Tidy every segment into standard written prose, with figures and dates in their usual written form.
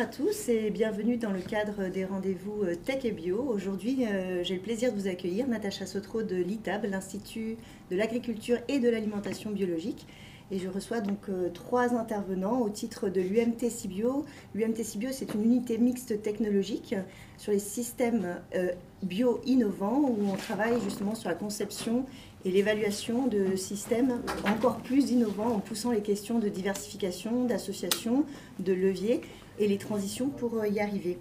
à tous et bienvenue dans le cadre des rendez-vous Tech et Bio. Aujourd'hui, j'ai le plaisir de vous accueillir, Natacha Sotro de l'ITAB, l'Institut de l'Agriculture et de l'Alimentation Biologique. Et je reçois donc trois intervenants au titre de l'UMT Cibio. L'UMT Cibio, c'est une unité mixte technologique sur les systèmes bio innovants où on travaille justement sur la conception et l'évaluation de systèmes encore plus innovants en poussant les questions de diversification, d'association, de levier et les transitions pour y arriver.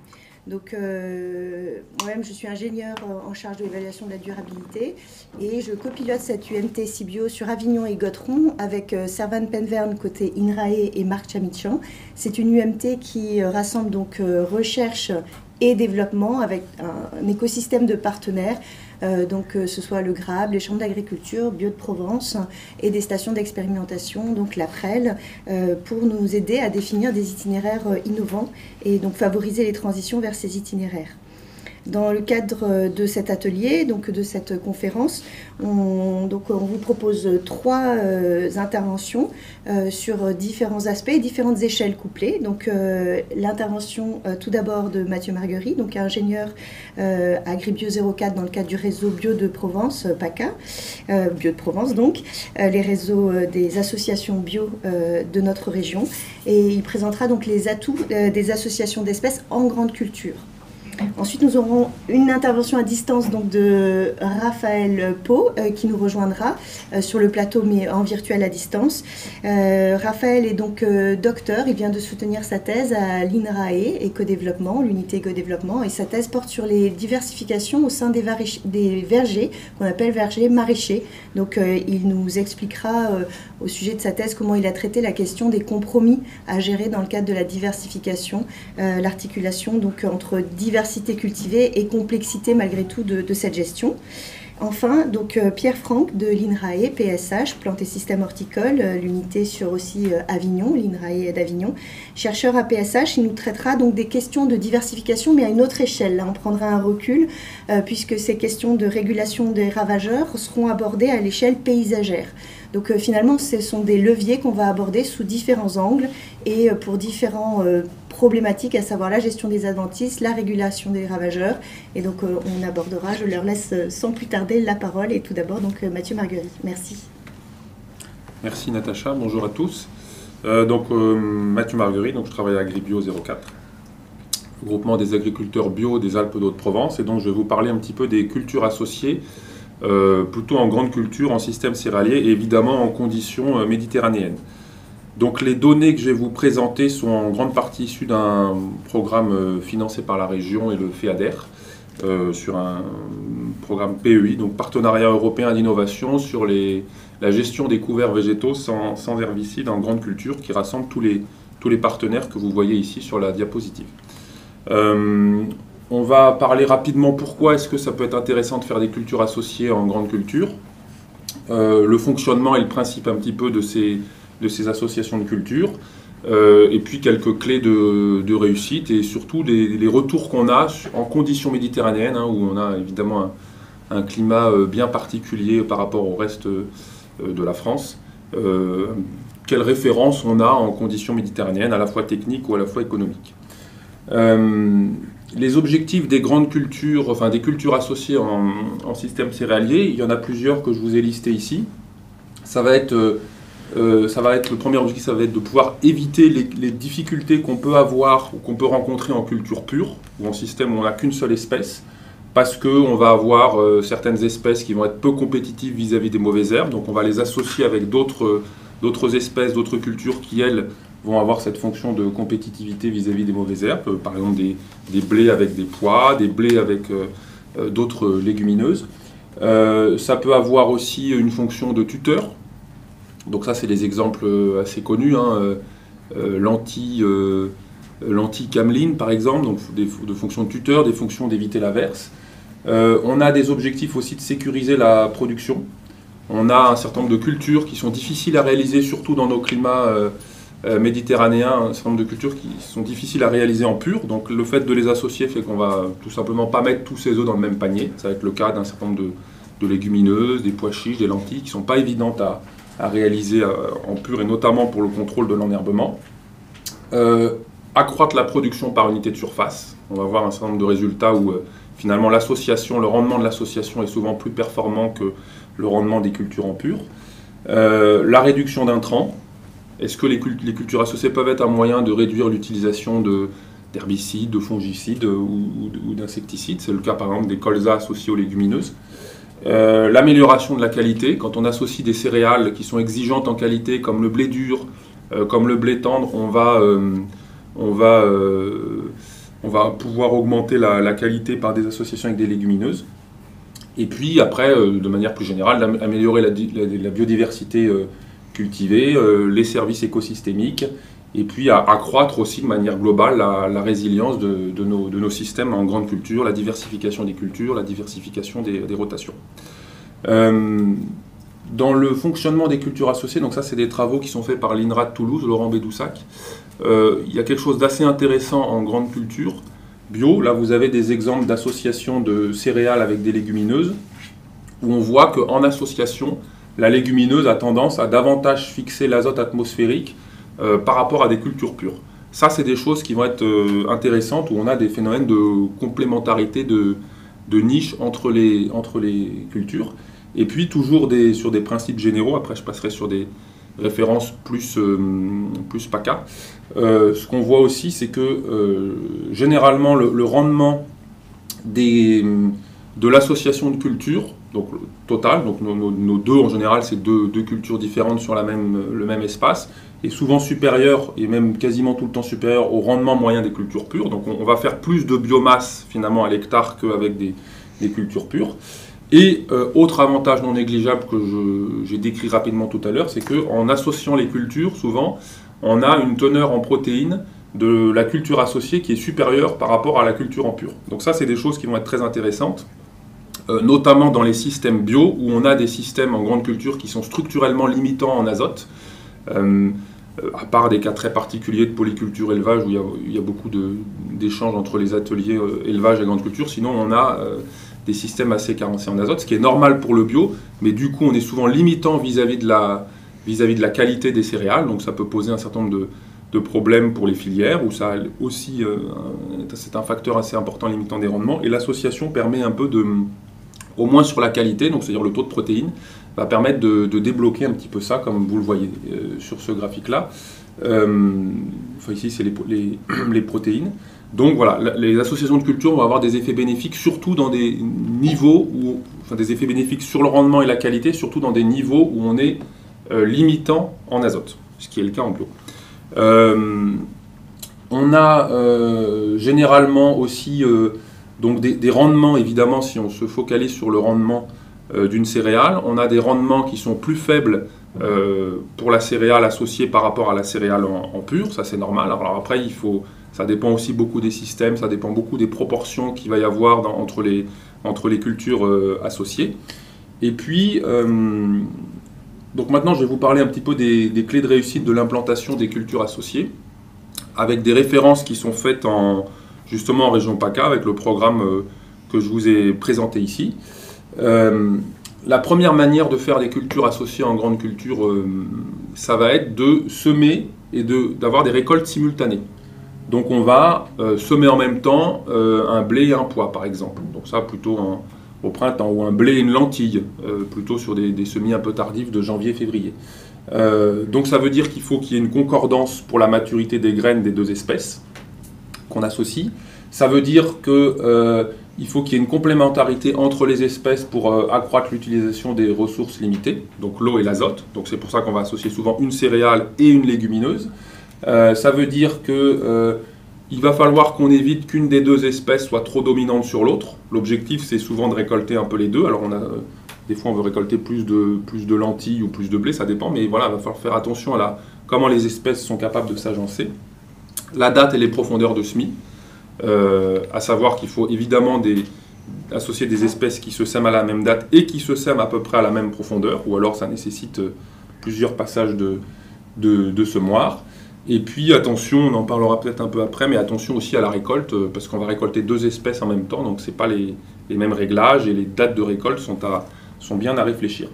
Donc moi-même je suis ingénieure en charge de l'évaluation de la durabilité et je copilote cette UMT Cibio sur Avignon et Gotteron avec Servan Penverne côté INRAE et Marc Chamichan. C'est une UMT qui rassemble donc recherche et développement avec un écosystème de partenaires, donc que ce soit le GRAB, les chambres d'agriculture, Bio de Provence et des stations d'expérimentation, donc la PREL, pour nous aider à définir des itinéraires innovants et donc favoriser les transitions vers ces itinéraires. Dans le cadre de cet atelier, donc de cette conférence, on vous propose trois interventions sur différents aspects et différentes échelles couplées. Donc l'intervention tout d'abord de Mathieu Marguerie, donc ingénieur Agribio 04 dans le cadre du réseau Bio de Provence, PACA, Bio de Provence donc, les réseaux des associations bio de notre région. Et il présentera donc les atouts des associations d'espèces en grande culture. Ensuite, nous aurons une intervention à distance donc, de Raphaël Pau qui nous rejoindra sur le plateau, mais en virtuel à distance. Raphaël est donc docteur, il vient de soutenir sa thèse à l'INRAE, Éco-développement, l'unité Éco-développement, et sa thèse porte sur les diversifications au sein des vergers, qu'on appelle vergers maraîchers. Donc, il nous expliquera au sujet de sa thèse comment il a traité la question des compromis à gérer dans le cadre de la diversification, l'articulation donc entre diversité cultivée et complexité malgré tout de cette gestion. Enfin, donc Pierre Franck de l'INRAE, PSH, Plantes et Systèmes Horticoles, l'unité sur aussi Avignon, l'INRAE d'Avignon. Chercheur à PSH, il nous traitera donc des questions de diversification, mais à une autre échelle. Là, on prendra un recul, puisque ces questions de régulation des ravageurs seront abordées à l'échelle paysagère. Donc finalement, ce sont des leviers qu'on va aborder sous différents angles et pour différents problématiques, à savoir la gestion des adventices, la régulation des ravageurs. Et donc on abordera, je leur laisse sans plus tarder la parole. Et tout d'abord, donc Mathieu Marguerie. Merci. Merci Natacha, bonjour à tous. Mathieu Marguerie, donc je travaille à Agribio 04, groupement des agriculteurs bio des Alpes d'Haute-Provence. Et donc je vais vous parler un petit peu des cultures associées, plutôt en grande culture, en système céréalier et évidemment en conditions méditerranéennes. Donc les données que je vais vous présenter sont en grande partie issues d'un programme financé par la région et le FEADER, sur un programme PEI, donc Partenariat européen d'innovation sur la gestion des couverts végétaux sans herbicides en grande culture, qui rassemble tous les partenaires que vous voyez ici sur la diapositive. On va parler rapidement pourquoi est-ce que ça peut être intéressant de faire des cultures associées en grande culture, le fonctionnement et le principe un petit peu de ces associations de culture, et puis quelques clés de réussite et surtout les retours qu'on a en conditions méditerranéennes, où on a évidemment un climat bien particulier par rapport au reste de la France. Quelles références on a en conditions méditerranéennes, à la fois techniques ou à la fois économiques. Les objectifs des grandes cultures, enfin des cultures associées en système céréalier, il y en a plusieurs que je vous ai listés ici. Ça va être le premier objectif, ça va être de pouvoir éviter les difficultés qu'on peut avoir ou qu'on peut rencontrer en culture pure ou en système où on n'a qu'une seule espèce, parce qu'on va avoir certaines espèces qui vont être peu compétitives vis-à-vis des mauvaises herbes, donc on va les associer avec d'autres espèces, d'autres cultures qui, elles, vont avoir cette fonction de compétitivité vis-à-vis des mauvaises herbes, par exemple des blés avec des pois, des blés avec d'autres légumineuses. Ça peut avoir aussi une fonction de tuteur. Donc ça, c'est des exemples assez connus, lentilles cameline par exemple, donc de fonctions de tuteur, des fonctions d'éviter l'averse. On a des objectifs aussi de sécuriser la production. On a un certain nombre de cultures qui sont difficiles à réaliser, surtout dans nos climats méditerranéens, un certain nombre de cultures qui sont difficiles à réaliser en pur. Donc le fait de les associer fait qu'on va tout simplement pas mettre tous ces œufs dans le même panier. Ça va être le cas d'un certain nombre de légumineuses, des pois chiches, des lentilles qui ne sont pas évidentes à réaliser en pur, et notamment pour le contrôle de l'enherbement. accroître la production par unité de surface. On va voir un certain nombre de résultats où finalement l'association, le rendement de l'association est souvent plus performant que le rendement des cultures en pur. La réduction d'intrants. Est-ce que les cultures associées peuvent être un moyen de réduire l'utilisation d'herbicides, de fongicides ou d'insecticides? C'est le cas par exemple des colzas associés aux légumineuses. L'amélioration de la qualité. Quand on associe des céréales qui sont exigeantes en qualité, comme le blé dur, comme le blé tendre, on va pouvoir augmenter la qualité par des associations avec des légumineuses. Et puis après, de manière plus générale, améliorer la biodiversité cultivée, les services écosystémiques, et puis accroître aussi de manière globale la résilience de nos systèmes en grande culture, la diversification des cultures, la diversification des rotations. Dans le fonctionnement des cultures associées, donc ça c'est des travaux qui sont faits par l'INRA de Toulouse, Laurent Bédoussac, il y a quelque chose d'assez intéressant en grande culture bio. Là vous avez des exemples d'associations de céréales avec des légumineuses, où on voit qu'en association, la légumineuse a tendance à davantage fixer l'azote atmosphérique par rapport à des cultures pures. Ça, c'est des choses qui vont être intéressantes, où on a des phénomènes de complémentarité, de niche entre les cultures. Et puis, toujours sur des principes généraux, après je passerai sur des références plus PACA. Ce qu'on voit aussi, c'est que généralement, le rendement de l'association de cultures, donc total, donc nos deux en général, c'est deux cultures différentes sur le même espace, est souvent supérieur, et même quasiment tout le temps supérieur au rendement moyen des cultures pures. Donc on va faire plus de biomasse finalement à l'hectare qu'avec des cultures pures. Et autre avantage non négligeable que j'ai décrit rapidement tout à l'heure, c'est qu'en associant les cultures, souvent, on a une teneur en protéines de la culture associée qui est supérieure par rapport à la culture en pur. Donc ça, c'est des choses qui vont être très intéressantes, notamment dans les systèmes bio, où on a des systèmes en grande culture qui sont structurellement limitants en azote, à part des cas très particuliers de polyculture élevage, où il y a beaucoup d'échanges entre les ateliers élevage et grande culture. Sinon, on a des systèmes assez carencés en azote, ce qui est normal pour le bio, mais du coup, on est souvent limitant vis-à-vis de la qualité des céréales, donc ça peut poser un certain nombre de problèmes pour les filières, où ça aussi, c'est un facteur assez important limitant des rendements, et l'association permet un peu au moins sur la qualité, donc c'est-à-dire le taux de protéines, va permettre de débloquer un petit peu ça, comme vous le voyez sur ce graphique-là. Ici, c'est les protéines. Donc voilà, les associations de culture vont avoir des effets bénéfiques, surtout dans des niveaux des effets bénéfiques sur le rendement et la qualité, surtout dans des niveaux où on est limitant en azote, ce qui est le cas en bio. On a généralement aussi donc des rendements, évidemment, si on se focalise sur le rendement d'une céréale, on a des rendements qui sont plus faibles pour la céréale associée par rapport à la céréale en pur, ça c'est normal. Alors après, ça dépend aussi beaucoup des systèmes, ça dépend beaucoup des proportions qu'il va y avoir entre les cultures associées. Et puis, donc maintenant je vais vous parler un petit peu des clés de réussite de l'implantation des cultures associées, avec des références qui sont faites justement en région PACA, avec le programme que je vous ai présenté ici. La première manière de faire des cultures associées en grande culture, ça va être de semer et d'avoir des récoltes simultanées. Donc on va semer en même temps un blé et un pois par exemple. Donc ça plutôt au printemps, ou un blé et une lentille, plutôt sur des semis un peu tardifs de janvier-février. Donc ça veut dire qu'il faut qu'il y ait une concordance pour la maturité des graines des deux espèces qu'on associe. Ça veut dire qu'il faut qu'il y ait une complémentarité entre les espèces pour accroître l'utilisation des ressources limitées, donc l'eau et l'azote. Donc c'est pour ça qu'on va associer souvent une céréale et une légumineuse. Ça veut dire qu'il va falloir qu'on évite qu'une des deux espèces soit trop dominante sur l'autre. L'objectif, c'est souvent de récolter un peu les deux. Alors des fois, on veut récolter plus de lentilles ou plus de blé, ça dépend. Mais voilà, il va falloir faire attention à comment les espèces sont capables de s'agencer. La date et les profondeurs de semis. À savoir qu'il faut évidemment associer des espèces qui se sèment à la même date et qui se sèment à peu près à la même profondeur, ou alors ça nécessite plusieurs passages de semoirs. Et puis attention, on en parlera peut-être un peu après, mais attention aussi à la récolte, parce qu'on va récolter deux espèces en même temps, donc ce n'est pas les mêmes réglages, et les dates de récolte sont bien à réfléchir.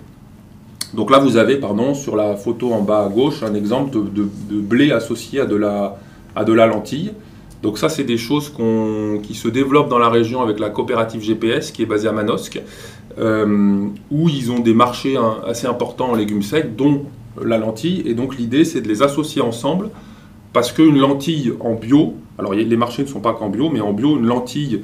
Donc là vous avez, sur la photo en bas à gauche, un exemple de blé associé à à de la lentille. Donc ça, c'est des choses qui se développent dans la région avec la coopérative GPS qui est basée à Manosque, où ils ont des marchés assez importants en légumes secs, dont la lentille. Et donc l'idée, c'est de les associer ensemble, parce qu'une lentille en bio, alors les marchés ne sont pas qu'en bio, mais en bio, une lentille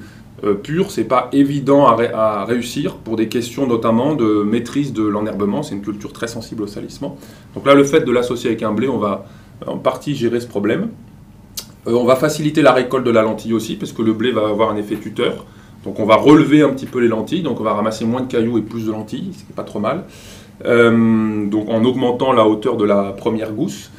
pure, c'est pas évident à réussir pour des questions notamment de maîtrise de l'enherbement. C'est une culture très sensible au salissement. Donc là, le fait de l'associer avec un blé, on va en partie gérer ce problème. On va faciliter la récolte de la lentille aussi, parce que le blé va avoir un effet tuteur. Donc on va relever un petit peu les lentilles, donc on va ramasser moins de cailloux et plus de lentilles, ce qui n'est pas trop mal. Donc en augmentant la hauteur de la première gousse.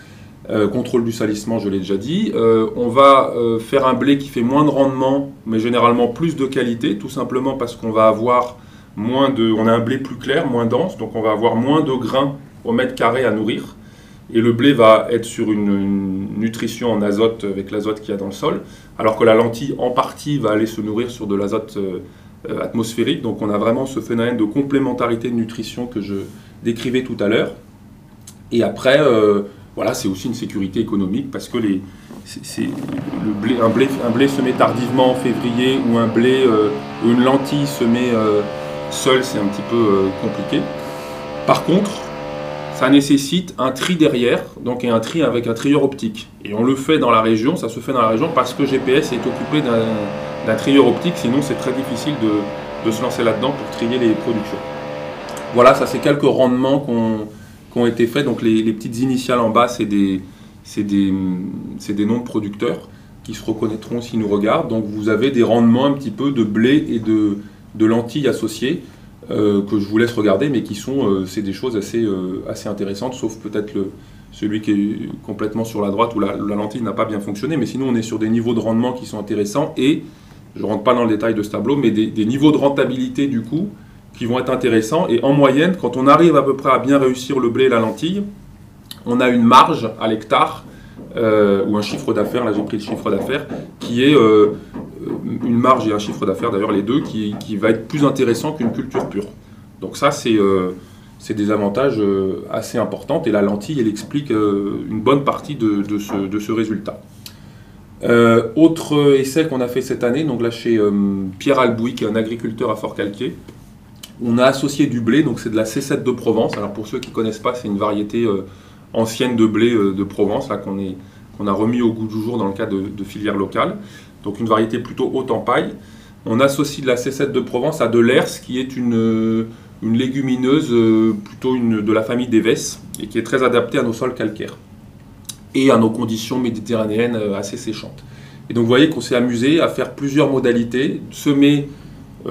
Contrôle du salissement, je l'ai déjà dit. On va faire un blé qui fait moins de rendement, mais généralement plus de qualité, tout simplement parce qu'on va avoir on a un blé plus clair, moins dense, donc on va avoir moins de grains au mètre carré à nourrir. Et le blé va être sur une nutrition en azote avec l'azote qu'il y a dans le sol, alors que la lentille en partie va aller se nourrir sur de l'azote atmosphérique. Donc on a vraiment ce phénomène de complémentarité de nutrition que je décrivais tout à l'heure. Et après, voilà, c'est aussi une sécurité économique parce que un blé semé tardivement en février ou une lentille semée seule, c'est un petit peu compliqué. Par contre, ça nécessite un tri derrière, donc un tri avec un trieur optique. Et on le fait dans la région, ça se fait dans la région parce que GPS est occupé d'un trieur optique, sinon c'est très difficile de se lancer là-dedans pour trier les productions. Voilà, ça c'est quelques rendements qui ont été faits. Donc les petites initiales en bas, c'est des noms de producteurs qui se reconnaîtront s'ils nous regardent. Donc vous avez des rendements un petit peu de blé et de lentilles associées. Que je vous laisse regarder, mais qui sont c'est des choses assez intéressantes, sauf peut-être celui qui est complètement sur la droite où la lentille n'a pas bien fonctionné, mais sinon on est sur des niveaux de rendement qui sont intéressants et, je ne rentre pas dans le détail de ce tableau, mais des niveaux de rentabilité du coup qui vont être intéressants. Et en moyenne, quand on arrive à peu près à bien réussir le blé et la lentille, on a une marge à l'hectare ou un chiffre d'affaires, là j'ai pris le chiffre d'affaires, qui est une marge et un chiffre d'affaires, d'ailleurs les deux, qui va être plus intéressant qu'une culture pure. Donc ça, c'est des avantages assez importants, et la lentille, elle explique une bonne partie de ce résultat. Autre essai qu'on a fait cette année, donc là chez Pierre Albouy, qui est un agriculteur à Fort-Calquier, on a associé du blé, donc c'est de la C7 de Provence. Alors pour ceux qui ne connaissent pas, c'est une variété ancienne de blé de Provence, là qu'on a remis au goût du jour dans le cadre de filières locales. Donc une variété plutôt haute en paille. On associe de la C7 de Provence à de l'herse, qui est une légumineuse plutôt de la famille des vesses, et qui est très adaptée à nos sols calcaires et à nos conditions méditerranéennes assez séchantes. Et donc vous voyez qu'on s'est amusé à faire plusieurs modalités, semer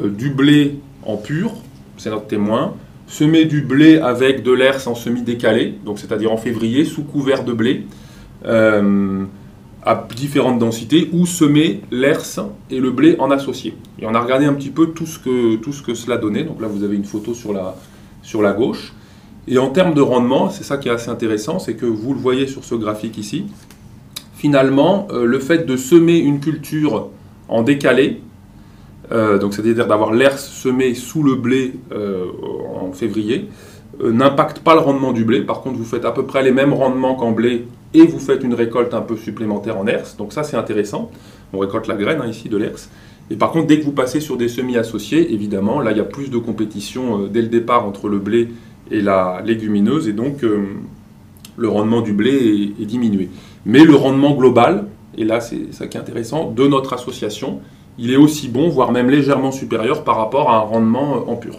du blé en pur, c'est notre témoin, semer du blé avec de l'herse en semi-décalé, donc c'est-à-dire en février, sous couvert de blé, à différentes densités, ou semer l'herse et le blé en associé. Et on a regardé un petit peu tout ce que cela donnait. Donc là, vous avez une photo sur la gauche. Et en termes de rendement, c'est ça qui est assez intéressant, c'est que vous le voyez sur ce graphique ici, finalement, le fait de semer une culture en décalé, donc c'est-à-dire d'avoir l'herse semée sous le blé en février, n'impacte pas le rendement du blé. Par contre, vous faites à peu près les mêmes rendements qu'en blé et vous faites une récolte un peu supplémentaire en herse. Donc ça, c'est intéressant. On récolte la graine ici de l'herse. Et par contre, dès que vous passez sur des semis associés, évidemment, là, il y a plus de compétition dès le départ entre le blé et la légumineuse. Et donc, le rendement du blé est diminué. Mais le rendement global, et là, c'est ça qui est intéressant, de notre association, il est aussi bon, voire même légèrement supérieur par rapport à un rendement en pur.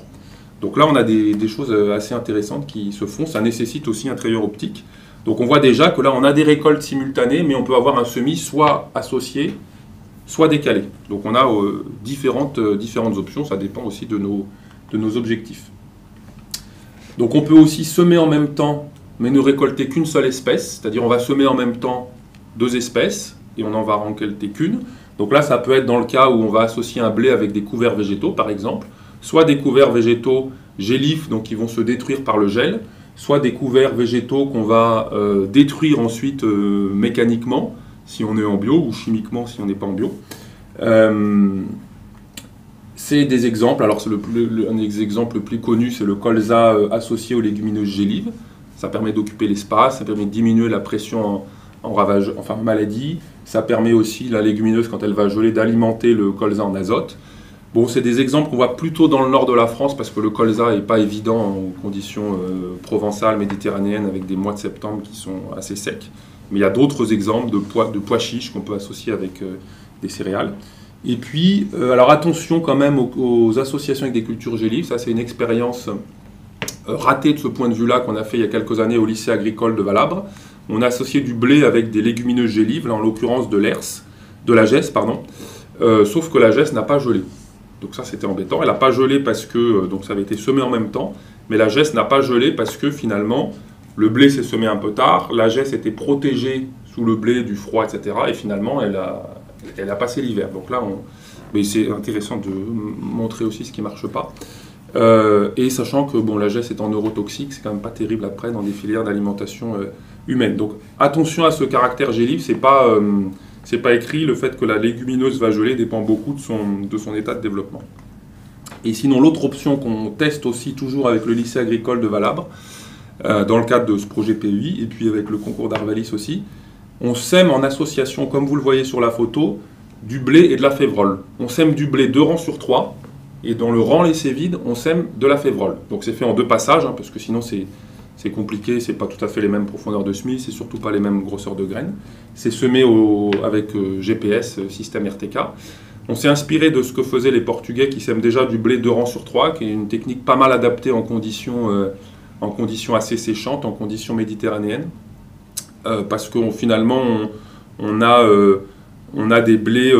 Donc là, on a des choses assez intéressantes qui se font. Ça nécessite aussi un trayeur optique. Donc on voit déjà que là, on a des récoltes simultanées, mais on peut avoir un semis soit associé, soit décalé. Donc on a différentes options. Ça dépend aussi de nos objectifs. Donc on peut aussi semer en même temps, mais ne récolter qu'une seule espèce. C'est-à-dire on va semer en même temps 2 espèces, et on n'en va récolter qu'une. Donc là, ça peut être dans le cas où on va associer un blé avec des couverts végétaux, par exemple, soit des couverts végétaux gélifs, donc qui vont se détruire par le gel, soit des couverts végétaux qu'on va détruire ensuite mécaniquement, si on est en bio, ou chimiquement si on n'est pas en bio. C'est des exemples. Alors un des exemples le plus connu, c'est le colza associé aux légumineuses gélives. Ça permet d'occuper l'espace, ça permet de diminuer la pression en maladie. Ça permet aussi, la légumineuse, quand elle va geler, d'alimenter le colza en azote. Bon, c'est des exemples qu'on voit plutôt dans le nord de la France, parce que le colza n'est pas évident en conditions provençales, méditerranéennes, avec des mois de septembre qui sont assez secs. Mais il y a d'autres exemples de pois chiches qu'on peut associer avec des céréales. Et puis, alors attention quand même aux associations avec des cultures gélives. Ça, c'est une expérience ratée de ce point de vue-là qu'on a fait il y a quelques années au lycée agricole de Valabre. On a associé du blé avec des légumineuses gélives, là en l'occurrence de la gesse, pardon. Sauf que la gesse n'a pas gelé. Donc ça, c'était embêtant. Elle n'a pas gelé parce que donc ça avait été semé en même temps, mais la gesse n'a pas gelé parce que finalement, le blé s'est semé un peu tard, la gesse était protégée sous le blé du froid, etc. Et finalement, elle a passé l'hiver. Donc là, mais c'est intéressant de montrer aussi ce qui ne marche pas. Et sachant que bon, la gesse étant neurotoxique, c'est quand même pas terrible après dans des filières d'alimentation humaine. Donc attention à ce caractère gélif, c'est pas écrit, le fait que la légumineuse va geler dépend beaucoup de son état de développement. Et sinon, l'autre option qu'on teste aussi toujours avec le lycée agricole de Valabre, dans le cadre de ce projet PUI, et puis avec le concours d'Arvalis aussi, on sème en association, comme vous le voyez sur la photo, du blé et de la févrole. On sème du blé 2 rangs sur 3, et dans le rang laissé vide, on sème de la févrole. Donc c'est fait en 2 passages, parce que sinon c'est compliqué, c'est pas tout à fait les mêmes profondeurs de semis, c'est surtout pas les mêmes grosseurs de graines. C'est semé avec GPS, système RTK. On s'est inspiré de ce que faisaient les Portugais qui sèment déjà du blé 2 rangs sur 3, qui est une technique pas mal adaptée en conditions assez séchantes, en conditions méditerranéennes. Parce que finalement, on a des blés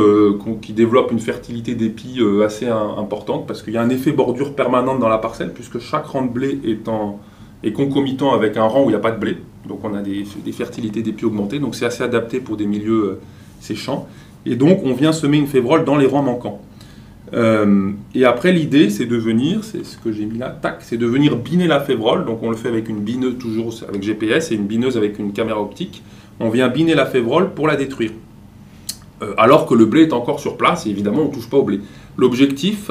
qui développent une fertilité d'épi assez importante, parce qu'il y a un effet bordure permanente dans la parcelle, puisque chaque rang de blé est concomitant avec un rang où il n'y a pas de blé. Donc on a des fertilités d'épis augmentées, donc c'est assez adapté pour des milieux séchants. Et donc on vient semer une févrole dans les rangs manquants. Et après l'idée c'est de venir, c'est ce que j'ai mis là, tac, c'est de venir biner la févrole. Donc on le fait avec une bineuse, toujours avec GPS, et une bineuse avec une caméra optique. On vient biner la févrole pour la détruire. Alors que le blé est encore sur place, et évidemment on ne touche pas au blé. L'objectif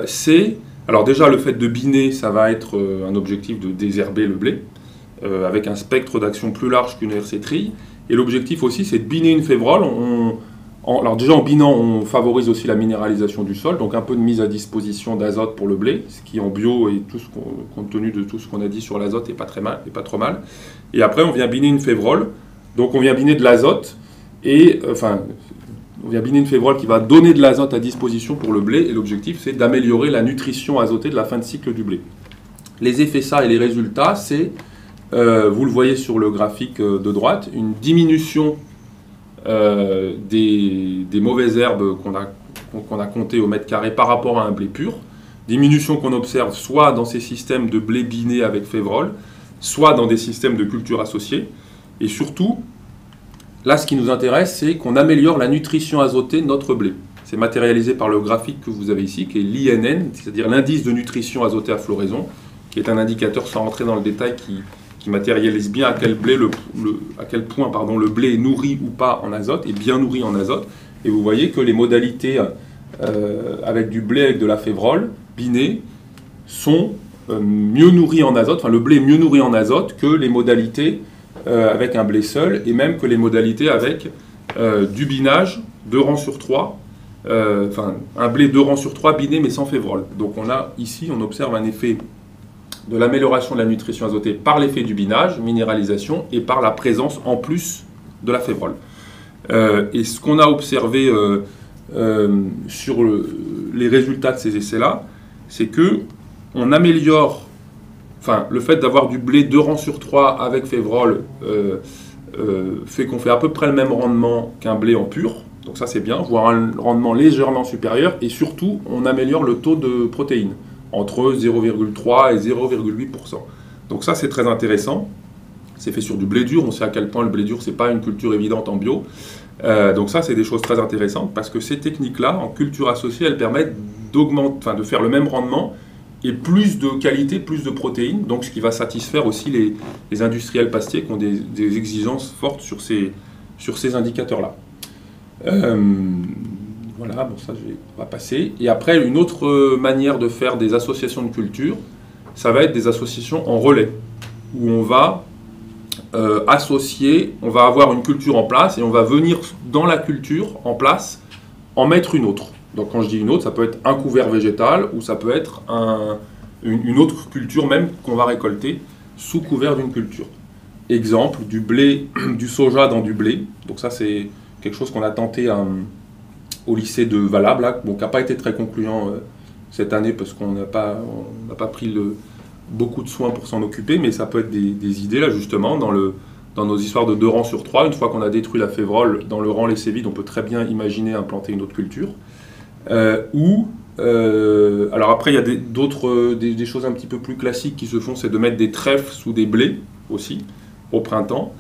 c'est... Alors déjà, le fait de biner, ça va être un objectif de désherber le blé, avec un spectre d'action plus large qu'une RC trille. Et l'objectif aussi, c'est de biner une févrole. Alors déjà, en binant, on favorise aussi la minéralisation du sol, donc un peu de mise à disposition d'azote pour le blé, ce qui en bio, et compte tenu de tout ce qu'on a dit sur l'azote, n'est pas trop mal. Et après, on vient biner une févrole, donc on vient biner de l'azote, on vient biner une févrole qui va donner de l'azote à disposition pour le blé, et l'objectif c'est d'améliorer la nutrition azotée de la fin de cycle du blé. Les effets ça et les résultats, c'est, vous le voyez sur le graphique de droite, une diminution des mauvaises herbes qu'on a comptées au mètre carré par rapport à un blé pur, diminution qu'on observe soit dans ces systèmes de blé biné avec févrole, soit dans des systèmes de culture associés, et surtout, là, ce qui nous intéresse, c'est qu'on améliore la nutrition azotée de notre blé. C'est matérialisé par le graphique que vous avez ici, qui est l'INN, c'est-à-dire l'indice de nutrition azotée à floraison, qui est un indicateur, sans rentrer dans le détail, qui matérialise bien à quel point le blé est nourri ou pas en azote, et bien nourri en azote. Et vous voyez que les modalités avec du blé avec de la févrole, biné, sont mieux nourries en azote, enfin le blé est mieux nourri en azote que les modalités avec un blé seul, et même que les modalités avec du binage, 2 rangs sur 3, un blé 2 rangs sur 3 biné mais sans févrole. Donc ici on observe un effet de l'amélioration de la nutrition azotée par l'effet du binage, minéralisation, et par la présence en plus de la févrole. Et ce qu'on a observé sur les résultats de ces essais-là, c'est que on améliore, le fait d'avoir du blé 2 rangs sur 3 avec févrole fait qu'on fait à peu près le même rendement qu'un blé en pur, donc ça c'est bien, voire un rendement légèrement supérieur, et surtout on améliore le taux de protéines, entre 0,3 et 0,8%. Donc ça c'est très intéressant, c'est fait sur du blé dur, on sait à quel point le blé dur c'est pas une culture évidente en bio, donc ça c'est des choses très intéressantes, parce que ces techniques-là, en culture associée, elles permettent de faire le même rendement, et plus de qualité, plus de protéines, donc ce qui va satisfaire aussi les industriels pastiers qui ont des exigences fortes sur ces indicateurs-là. Voilà, bon ça on va passer. Et après, une autre manière de faire des associations de culture, ça va être des associations en relais, où on va associer, on va avoir une culture en place et on va venir dans la culture en place en mettre une autre. Donc quand je dis une autre, ça peut être un couvert végétal ou ça peut être une autre culture même qu'on va récolter sous couvert d'une culture. Exemple, du blé, du soja dans du blé. Donc ça c'est quelque chose qu'on a tenté au lycée de Valable, là, bon, qui n'a pas été très concluant cette année parce qu'on n'a pas pris beaucoup de soins pour s'en occuper, mais ça peut être des idées là justement dans nos histoires de 2 rangs sur 3. Une fois qu'on a détruit la févrole, dans le rang laissé vide, on peut très bien imaginer implanter une autre culture. Alors après, il y a des choses un petit peu plus classiques qui se font, c'est de mettre des trèfles sous des blés aussi, au printemps.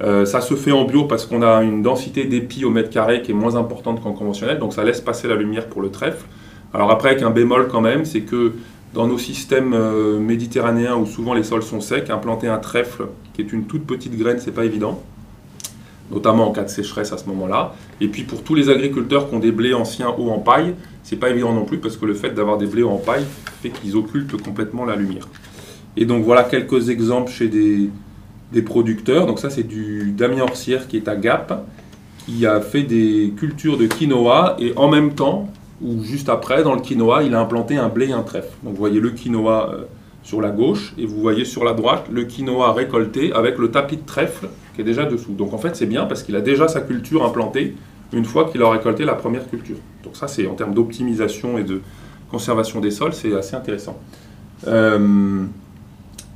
Ça se fait en bio parce qu'on a une densité d'épis au mètre carré qui est moins importante qu'en conventionnel, donc ça laisse passer la lumière pour le trèfle. Alors après, avec un bémol quand même, c'est que dans nos systèmes méditerranéens où souvent les sols sont secs, implanter un trèfle qui est une toute petite graine, c'est pas évident, notamment en cas de sécheresse à ce moment-là. Et puis pour tous les agriculteurs qui ont des blés anciens hauts en paille, c'est pas évident non plus parce que le fait d'avoir des blés hauts en paille fait qu'ils occultent complètement la lumière. Et donc voilà quelques exemples chez des producteurs. Donc ça c'est du Damien Orsière qui est à Gap, qui a fait des cultures de quinoa et en même temps, ou juste après, dans le quinoa, il a implanté un blé et un trèfle. Donc vous voyez le quinoa sur la gauche et vous voyez sur la droite le quinoa récolté avec le tapis de trèfle qui est déjà dessous. Donc en fait c'est bien parce qu'il a déjà sa culture implantée une fois qu'il a récolté la première culture. Donc ça c'est en termes d'optimisation et de conservation des sols, c'est assez intéressant.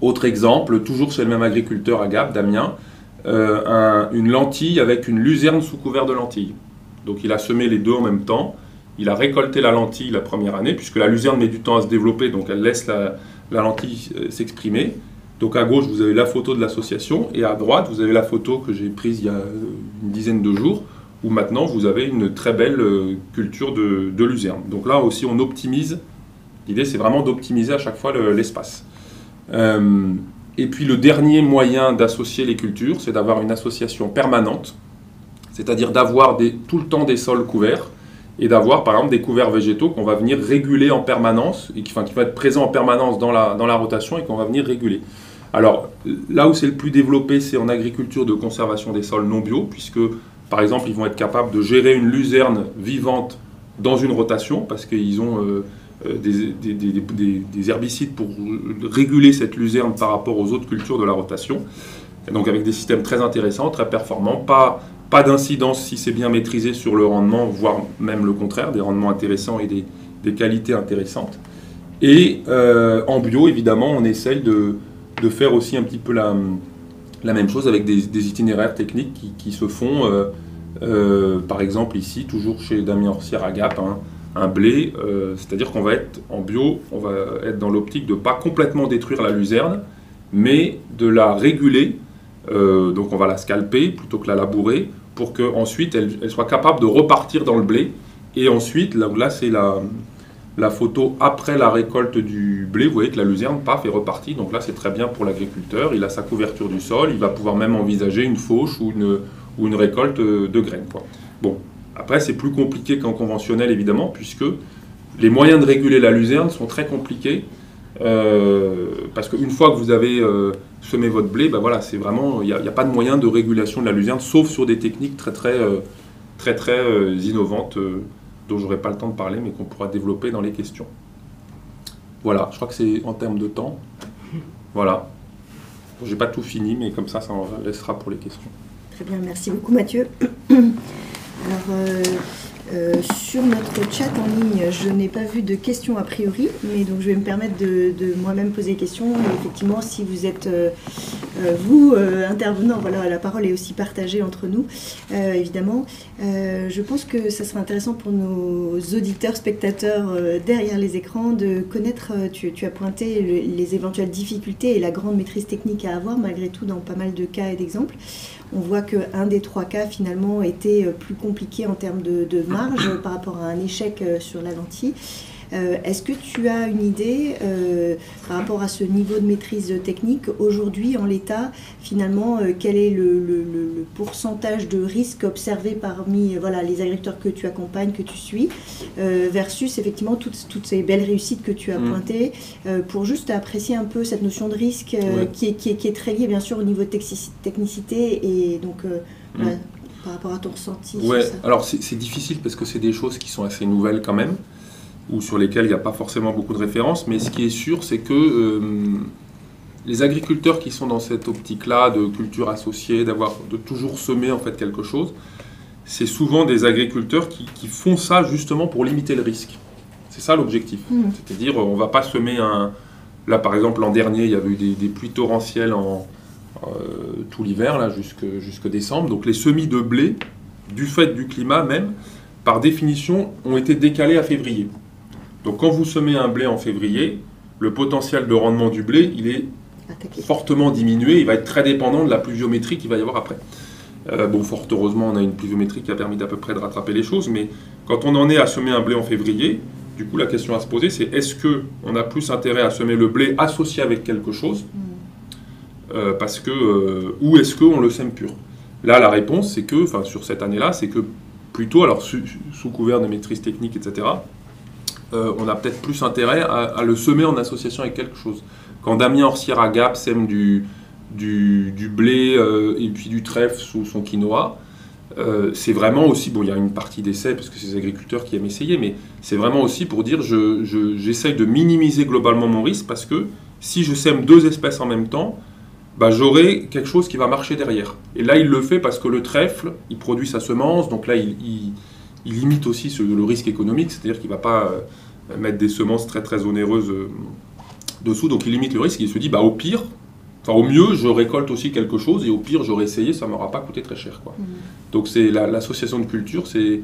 Autre exemple, toujours chez le même agriculteur à Gap, Damien, une lentille avec une luzerne sous couvert de lentilles. Donc il a semé les deux en même temps. Il a récolté la lentille la première année, puisque la luzerne met du temps à se développer, donc elle laisse la lentille s'exprimer. Donc à gauche, vous avez la photo de l'association, et à droite, vous avez la photo que j'ai prise il y a une dizaine de jours, où maintenant vous avez une très belle culture de luzerne. Donc là aussi, on optimise. L'idée, c'est vraiment d'optimiser à chaque fois l'espace. Et puis le dernier moyen d'associer les cultures, c'est d'avoir une association permanente, c'est-à-dire d'avoir tout le temps des sols couverts, et d'avoir par exemple des couverts végétaux qu'on va venir réguler en permanence, et qui vont être présents en permanence dans la rotation et qu'on va venir réguler. Alors là où c'est le plus développé, c'est en agriculture de conservation des sols non bio, puisque par exemple ils vont être capables de gérer une luzerne vivante dans une rotation, parce qu'ils ont des herbicides pour réguler cette luzerne par rapport aux autres cultures de la rotation. Et donc avec des systèmes très intéressants, très performants, pas d'incidence si c'est bien maîtrisé sur le rendement, voire même le contraire, des rendements intéressants et des qualités intéressantes. Et en bio, évidemment, on essaye de faire aussi un petit peu la même chose avec des itinéraires techniques qui se font, par exemple ici, toujours chez Damien Orsière à Gap, un blé, c'est-à-dire qu'on va être en bio, on va être dans l'optique de ne pas complètement détruire la luzerne, mais de la réguler. Donc on va la scalper plutôt que la labourer pour qu'ensuite elle soit capable de repartir dans le blé. Et ensuite, là c'est la photo après la récolte du blé. Vous voyez que la luzerne, paf, est repartie. Donc là c'est très bien pour l'agriculteur. Il a sa couverture du sol. Il va pouvoir même envisager une fauche ou une récolte de graines, quoi. Bon, après c'est plus compliqué qu'en conventionnel évidemment, puisque les moyens de réguler la luzerne sont très compliqués. Parce qu'une fois que vous avez semé votre blé, ben voilà, c'est vraiment, il n'y a pas de moyen de régulation de la luzerne, sauf sur des techniques très innovantes dont j'aurai pas le temps de parler, mais qu'on pourra développer dans les questions. Voilà, je crois que c'est en termes de temps. Voilà. J'ai pas tout fini, mais comme ça en laissera pour les questions. Très bien, merci beaucoup Mathieu. Alors, sur notre chat en ligne, je n'ai pas vu de questions a priori, mais donc je vais me permettre de moi-même poser des questions. Et effectivement, si vous êtes intervenant, voilà, la parole est aussi partagée entre nous, évidemment. Je pense que ça serait intéressant pour nos auditeurs, spectateurs derrière les écrans de connaître, tu as pointé les éventuelles difficultés et la grande maîtrise technique à avoir malgré tout dans pas mal de cas et d'exemples. On voit qu'un des 3 cas finalement était plus compliqué en termes de marge par rapport à un échec sur la lentille. Est-ce que tu as une idée par rapport à ce niveau de maîtrise technique aujourd'hui en l'état, finalement, quel est le pourcentage de risque observé parmi les agriculteurs que tu accompagnes, que tu suis, versus effectivement toutes ces belles réussites que tu as pointées, pour juste apprécier un peu cette notion de risque qui est très liée bien sûr au niveau de technicité et donc par rapport à ton ressenti sur ça. Alors c'est difficile parce que c'est des choses qui sont assez nouvelles quand même, ou sur lesquelles il n'y a pas forcément beaucoup de références, mais ce qui est sûr, c'est que les agriculteurs qui sont dans cette optique-là de culture associée, de toujours semer en fait quelque chose, c'est souvent des agriculteurs qui font ça justement pour limiter le risque. C'est ça l'objectif. C'est-à-dire, on ne va pas semer Là, par exemple, l'an dernier, il y avait eu des pluies torrentielles tout l'hiver, là, jusque décembre. Donc les semis de blé, du fait du climat même, par définition, ont été décalés à février. Donc quand vous semez un blé en février, le potentiel de rendement du blé, il est fortement diminué. Il va être très dépendant de la pluviométrie qu'il va y avoir après. Fort heureusement, on a une pluviométrie qui a permis d'à peu près de rattraper les choses, mais quand on en est à semer un blé en février, du coup, la question à se poser, c'est est-ce qu'on a plus intérêt à semer le blé associé avec quelque chose ou est-ce qu'on le sème pur? Là, la réponse, c'est que, sur cette année-là, c'est que plutôt, alors sous couvert de maîtrise technique, etc., on a peut-être plus intérêt à le semer en association avec quelque chose. Quand Damien Orsière à Gap sème du blé et puis du trèfle sous son quinoa, c'est vraiment aussi, il y a une partie d'essai parce que c'est les agriculteurs qui aiment essayer, mais c'est vraiment aussi pour dire j'essaye de minimiser globalement mon risque parce que si je sème deux espèces en même temps, j'aurai quelque chose qui va marcher derrière. Et là, il le fait parce que le trèfle, il produit sa semence, donc là, il limite aussi le risque économique, c'est-à-dire qu'il ne va pas mettre des semences très très onéreuses dessous, donc il limite le risque, il se dit, au pire, au mieux, je récolte aussi quelque chose, et au pire, j'aurais essayé, ça ne m'aura pas coûté très cher, quoi. Donc c'est l'association de culture, c'est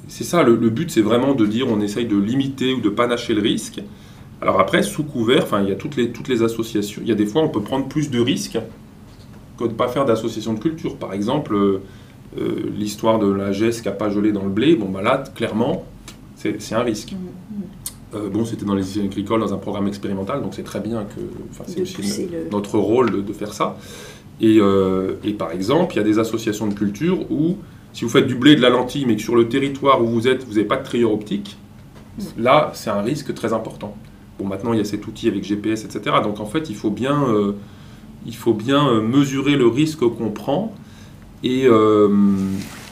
ça, le but, c'est vraiment de dire, on essaye de limiter ou de panacher le risque. Alors après, sous couvert, il y a toutes les associations, il y a des fois, on peut prendre plus de risques que de ne pas faire d'association de culture. Par exemple, l'histoire de la gesse qui n'a pas gelé dans le blé, là, clairement, c'est un risque. C'était dans les usines agricoles, dans un programme expérimental, donc c'est très bien que... c'est aussi notre rôle de faire ça. Et par exemple, il y a des associations de culture où, si vous faites du blé et de la lentille, mais que sur le territoire où vous êtes, vous n'avez pas de trieur optique, là, c'est un risque très important. Maintenant, il y a cet outil avec GPS, etc. Donc en fait, il faut bien mesurer le risque qu'on prend et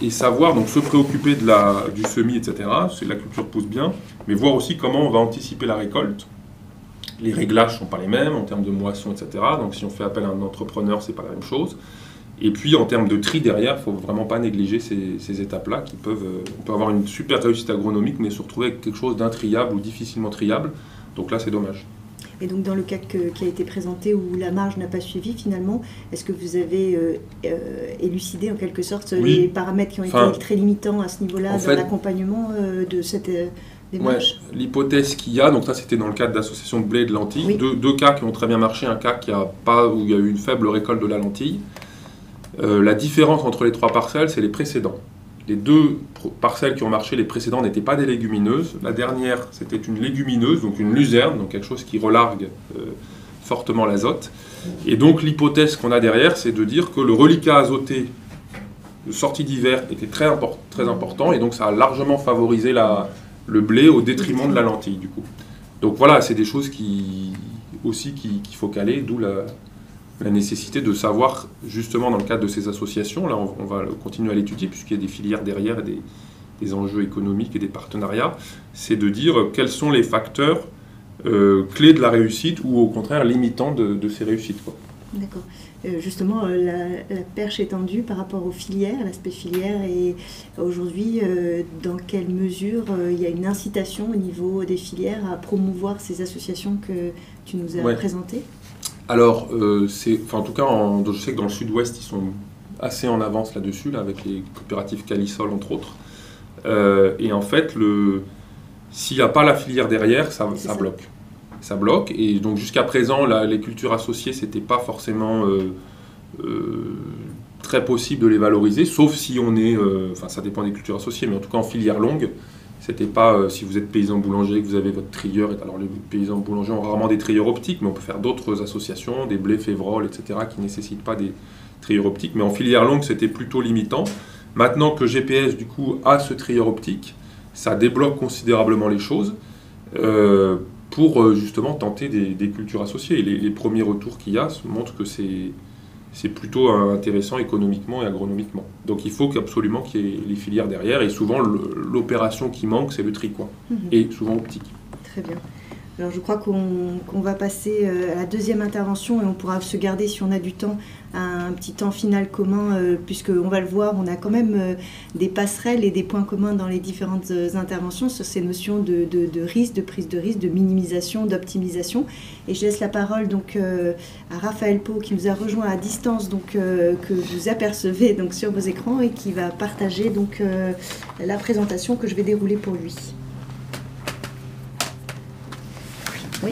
savoir, donc se préoccuper du semis, etc. C'est la culture pousse bien, mais voir aussi comment on va anticiper la récolte. Les réglages ne sont pas les mêmes en termes de moisson, etc. Donc si on fait appel à un entrepreneur, ce n'est pas la même chose. Et puis en termes de tri derrière, il ne faut vraiment pas négliger ces étapes-là qui on peut avoir une super réussite agronomique, mais se retrouver avec quelque chose d'intriable ou difficilement triable. Donc là, c'est dommage. Et donc dans le cas qui a été présenté où la marge n'a pas suivi finalement, est-ce que vous avez élucidé en quelque sorte les paramètres qui ont été très limitants à ce niveau-là dans l'accompagnement de cette démarche? L'hypothèse qu'il y a, donc ça c'était dans le cadre d'association de blé et de lentilles, deux cas qui ont très bien marché, un cas où il y a eu une faible récolte de la lentille. La différence entre les trois parcelles, c'est les précédents. Les deux parcelles qui ont marché, les précédents, n'étaient pas des légumineuses. La dernière, c'était une légumineuse, donc une luzerne, donc quelque chose qui relargue fortement l'azote. Et donc l'hypothèse qu'on a derrière, c'est de dire que le reliquat azoté de sortie d'hiver était très important, et donc ça a largement favorisé le blé au détriment de la lentille, du coup. Donc voilà, c'est des choses qu'il faut caler, d'où la nécessité de savoir, justement dans le cadre de ces associations, là on va continuer à l'étudier puisqu'il y a des filières derrière et des enjeux économiques et des partenariats, c'est de dire quels sont les facteurs clés de la réussite ou au contraire limitants de ces réussites, quoi. D'accord. Justement, la perche est tendue par rapport aux filières, l'aspect filière, et aujourd'hui, dans quelle mesure il y a une incitation au niveau des filières à promouvoir ces associations que tu nous as présentées? Alors, en tout cas, je sais que dans le sud-ouest, ils sont assez en avance là-dessus, avec les coopératives Calisol, entre autres. Et en fait, s'il n'y a pas la filière derrière, ça bloque. Ça bloque. Et donc, jusqu'à présent, les cultures associées, ce n'était pas forcément très possible de les valoriser, sauf si on est... ça dépend des cultures associées, mais en tout cas, en filière longue, C'était pas si vous êtes paysan boulanger que vous avez votre trieur. Alors les paysans boulangers ont rarement des trieurs optiques, mais on peut faire d'autres associations, des blés, févroles, etc., qui ne nécessitent pas des trieurs optiques. Mais en filière longue, c'était plutôt limitant. Maintenant que GPS, du coup, a ce trieur optique, ça débloque considérablement les choses pour justement tenter des cultures associées. Et les premiers retours qu'il y a montrent que c'est plutôt intéressant économiquement et agronomiquement. Donc il faut absolument qu'il y ait les filières derrière, et souvent l'opération qui manque, c'est le tri, quoi, et souvent optique. Très bien. Alors je crois qu'on va passer à la deuxième intervention, et on pourra se garder, si on a du temps, un petit temps final commun, puisqu'on va le voir, on a quand même des passerelles et des points communs dans les différentes interventions sur ces notions de risque, de prise de risque, de minimisation, d'optimisation. Et je laisse la parole donc à Raphaël Pau, qui nous a rejoint à distance, donc que vous apercevez donc sur vos écrans, et qui va partager donc la présentation que je vais dérouler pour lui. Oui.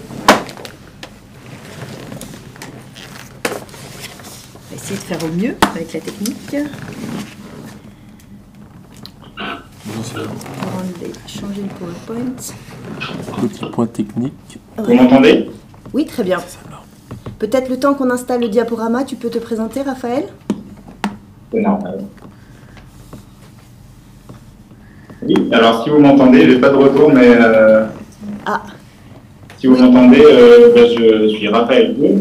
On va essayer de faire au mieux avec la technique. Changer le PowerPoint. Petit point technique. Vous m'entendez? Oui, très bien. Peut-être le temps qu'on installe le diaporama, tu peux te présenter, Raphaël? C'est normal. Oui, alors si vous m'entendez, j'ai pas de retour, mais si vous m'entendez, je suis Raphaël Pau.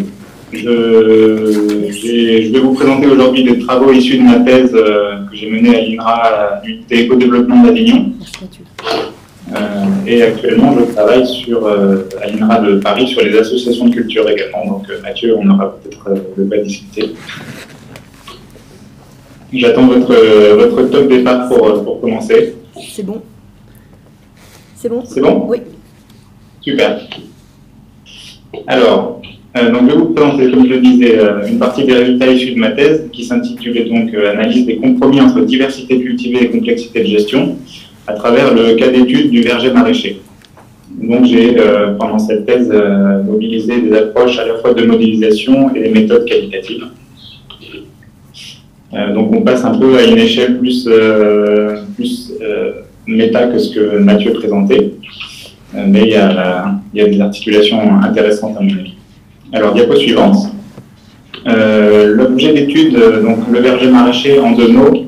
Je vais vous présenter aujourd'hui des travaux issus de ma thèse que j'ai menée à l'INRA, l'unité éco-développement d'Avignon. Et actuellement, je travaille à l'INRA de Paris sur les associations de culture également. Donc Mathieu, on aura peut-être de quoi discuter. J'attends votre top départ pour commencer. C'est bon. C'est bon? C'est bon? Oui. Super. Alors, donc je vais vous présenter, comme je le disais, une partie des résultats issus de ma thèse qui s'intitulait donc Analyse des compromis entre diversité cultivée et complexité de gestion à travers le cas d'étude du verger maraîcher. Donc j'ai, pendant cette thèse, mobilisé des approches à la fois de modélisation et des méthodes qualitatives. Donc on passe un peu à une échelle plus méta que ce que Mathieu présentait, mais il y a des articulations intéressantes à mon avis. Alors, diapo suivante. L'objet d'étude, donc le verger maraîcher en 2 mots,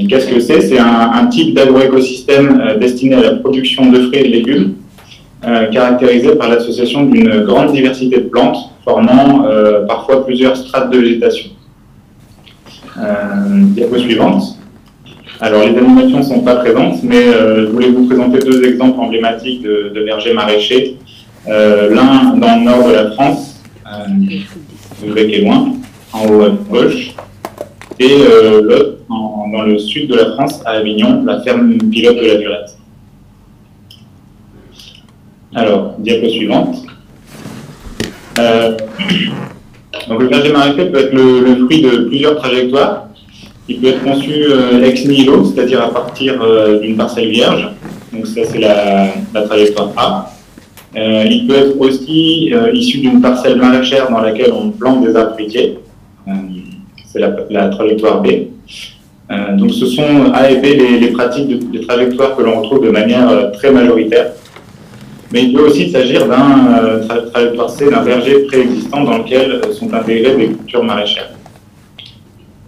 qu'est-ce que c'est? C'est un type d'agroécosystème destiné à la production de fruits et de légumes, caractérisé par l'association d'une grande diversité de plantes, formant parfois plusieurs strates de végétation. Diapo suivante. Alors, les animations ne sont pas présentes, mais je voulais vous présenter 2 exemples emblématiques de vergers maraîchers. L'un dans le nord de la France, le bec est loin, en haut à gauche, et l'autre dans le sud de la France, à Avignon, la ferme pilote de la Durette. Alors, diapo suivante. Donc le verger maraîcher peut être le fruit de plusieurs trajectoires. Il peut être conçu ex nihilo, c'est-à-dire à partir d'une parcelle vierge. Donc ça, c'est la trajectoire A. Il peut être aussi issu d'une parcelle maraîchère dans laquelle on plante des arbres fruitiers. C'est la trajectoire B. Donc ce sont A et B les pratiques des trajectoires que l'on retrouve de manière très majoritaire. Mais il peut aussi s'agir d'un trajectoire C, d'un verger préexistant dans lequel sont intégrées des cultures maraîchères.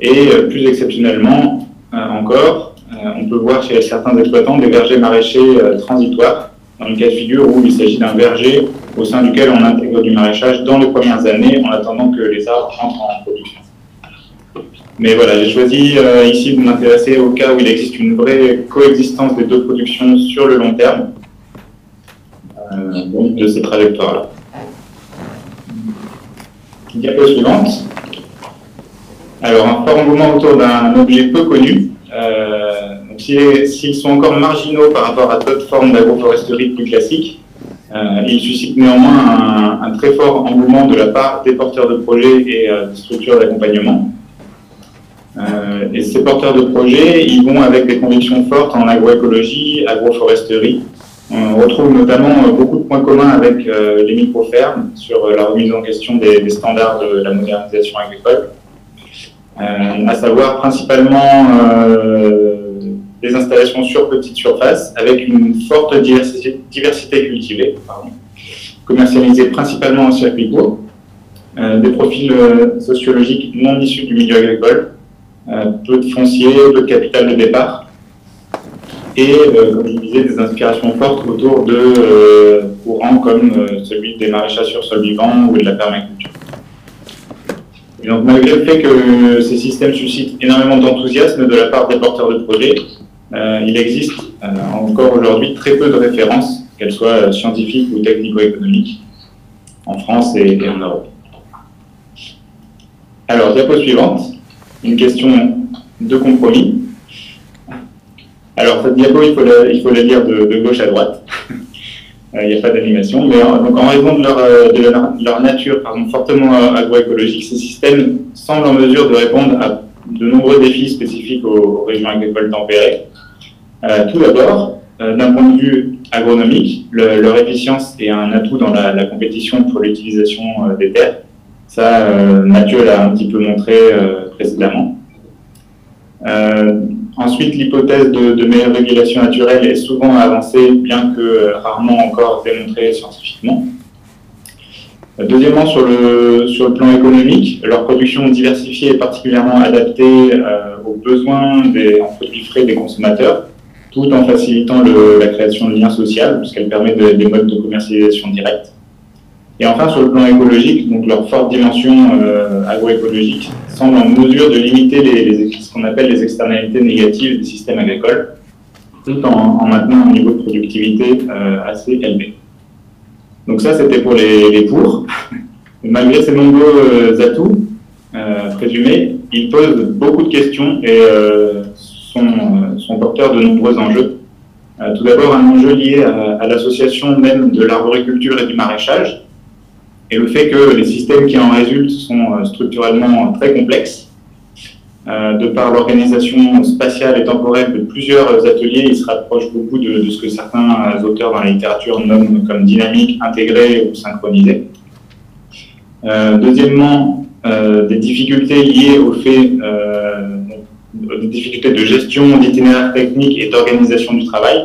Et plus exceptionnellement encore, on peut voir chez certains exploitants des vergers maraîchers transitoires, dans le cas de figure où il s'agit d'un verger au sein duquel on intègre du maraîchage dans les premières années en attendant que les arbres entrent en production. Mais voilà, j'ai choisi ici de m'intéresser au cas où il existe une vraie coexistence des 2 productions sur le long terme, donc de ces trajectoires-là. Diapo suivante. Alors, un fort engouement autour d'un objet peu connu. Donc, s'ils sont encore marginaux par rapport à d'autres formes d'agroforesterie plus classiques, ils suscitent néanmoins un très fort engouement de la part des porteurs de projets et des structures d'accompagnement. Et ces porteurs de projets, ils vont avec des convictions fortes en agroécologie, agroforesterie. On retrouve notamment beaucoup de points communs avec les micro-fermes sur la remise en question des standards de la modernisation agricole. À savoir principalement des installations sur petite surface avec une forte diversité cultivée, commercialisée principalement en circuit court, des profils sociologiques non issus du milieu agricole, peu de foncier, peu de capital de départ, et, comme je disais, des inspirations fortes autour de courants comme celui des maraîchages sur sol vivant ou de la permaculture. Et donc, malgré le fait que ces systèmes suscitent énormément d'enthousiasme de la part des porteurs de projets, il existe encore aujourd'hui très peu de références, qu'elles soient scientifiques ou technico-économiques, en France et en Europe. Alors, diapo suivante, une question de compromis. Alors, cette diapo, il faut la lire de gauche à droite. Il n'y a pas d'animation, mais donc en raison de leur nature fortement agroécologique, ces systèmes semblent en mesure de répondre à de nombreux défis spécifiques aux régions agricoles tempérées. Tout d'abord, d'un point de vue agronomique, leur efficience est un atout dans la compétition pour l'utilisation des terres. Ça, Mathieu l'a un petit peu montré précédemment. Ensuite, l'hypothèse de meilleure régulation naturelle est souvent avancée, bien que rarement encore démontrée scientifiquement. Deuxièmement, sur le plan économique, leur production diversifiée est particulièrement adaptée aux besoins en produits frais des consommateurs, tout en facilitant la création de liens sociaux, puisqu'elle permet des modes de commercialisation directe. Et enfin, sur le plan écologique, donc leur forte dimension agroécologique semble en mesure de limiter ce qu'on appelle les externalités négatives des systèmes agricoles, tout en maintenant un niveau de productivité assez élevé. Donc ça, c'était pour les pour. Malgré ces nombreux atouts présumés, ils posent beaucoup de questions et sont porteurs de nombreux enjeux. Tout d'abord, un enjeu lié à l'association même de l'arboriculture et du maraîchage, et le fait que les systèmes qui en résultent sont structurellement très complexes. De par l'organisation spatiale et temporelle de plusieurs ateliers, ils se rapprochent beaucoup de ce que certains auteurs dans la littérature nomment comme dynamique, intégrée ou synchronisée. Deuxièmement, des difficultés liées au fait, des difficultés de gestion, d'itinéraire technique et d'organisation du travail,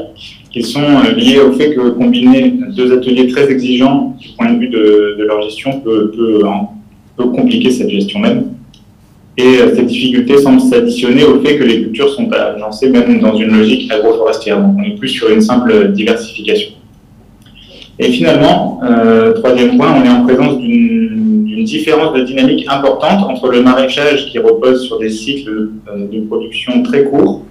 qui sont liées au fait que combiner deux ateliers très exigeants du point de vue de leur gestion peut compliquer cette gestion même. Et ces difficultés semblent s'additionner au fait que les cultures sont agencées même dans une logique agroforestière. Donc on n'est plus sur une simple diversification. Et finalement, troisième point, on est en présence d'une différence de dynamique importante entre le maraîchage qui repose sur des cycles de production très courts,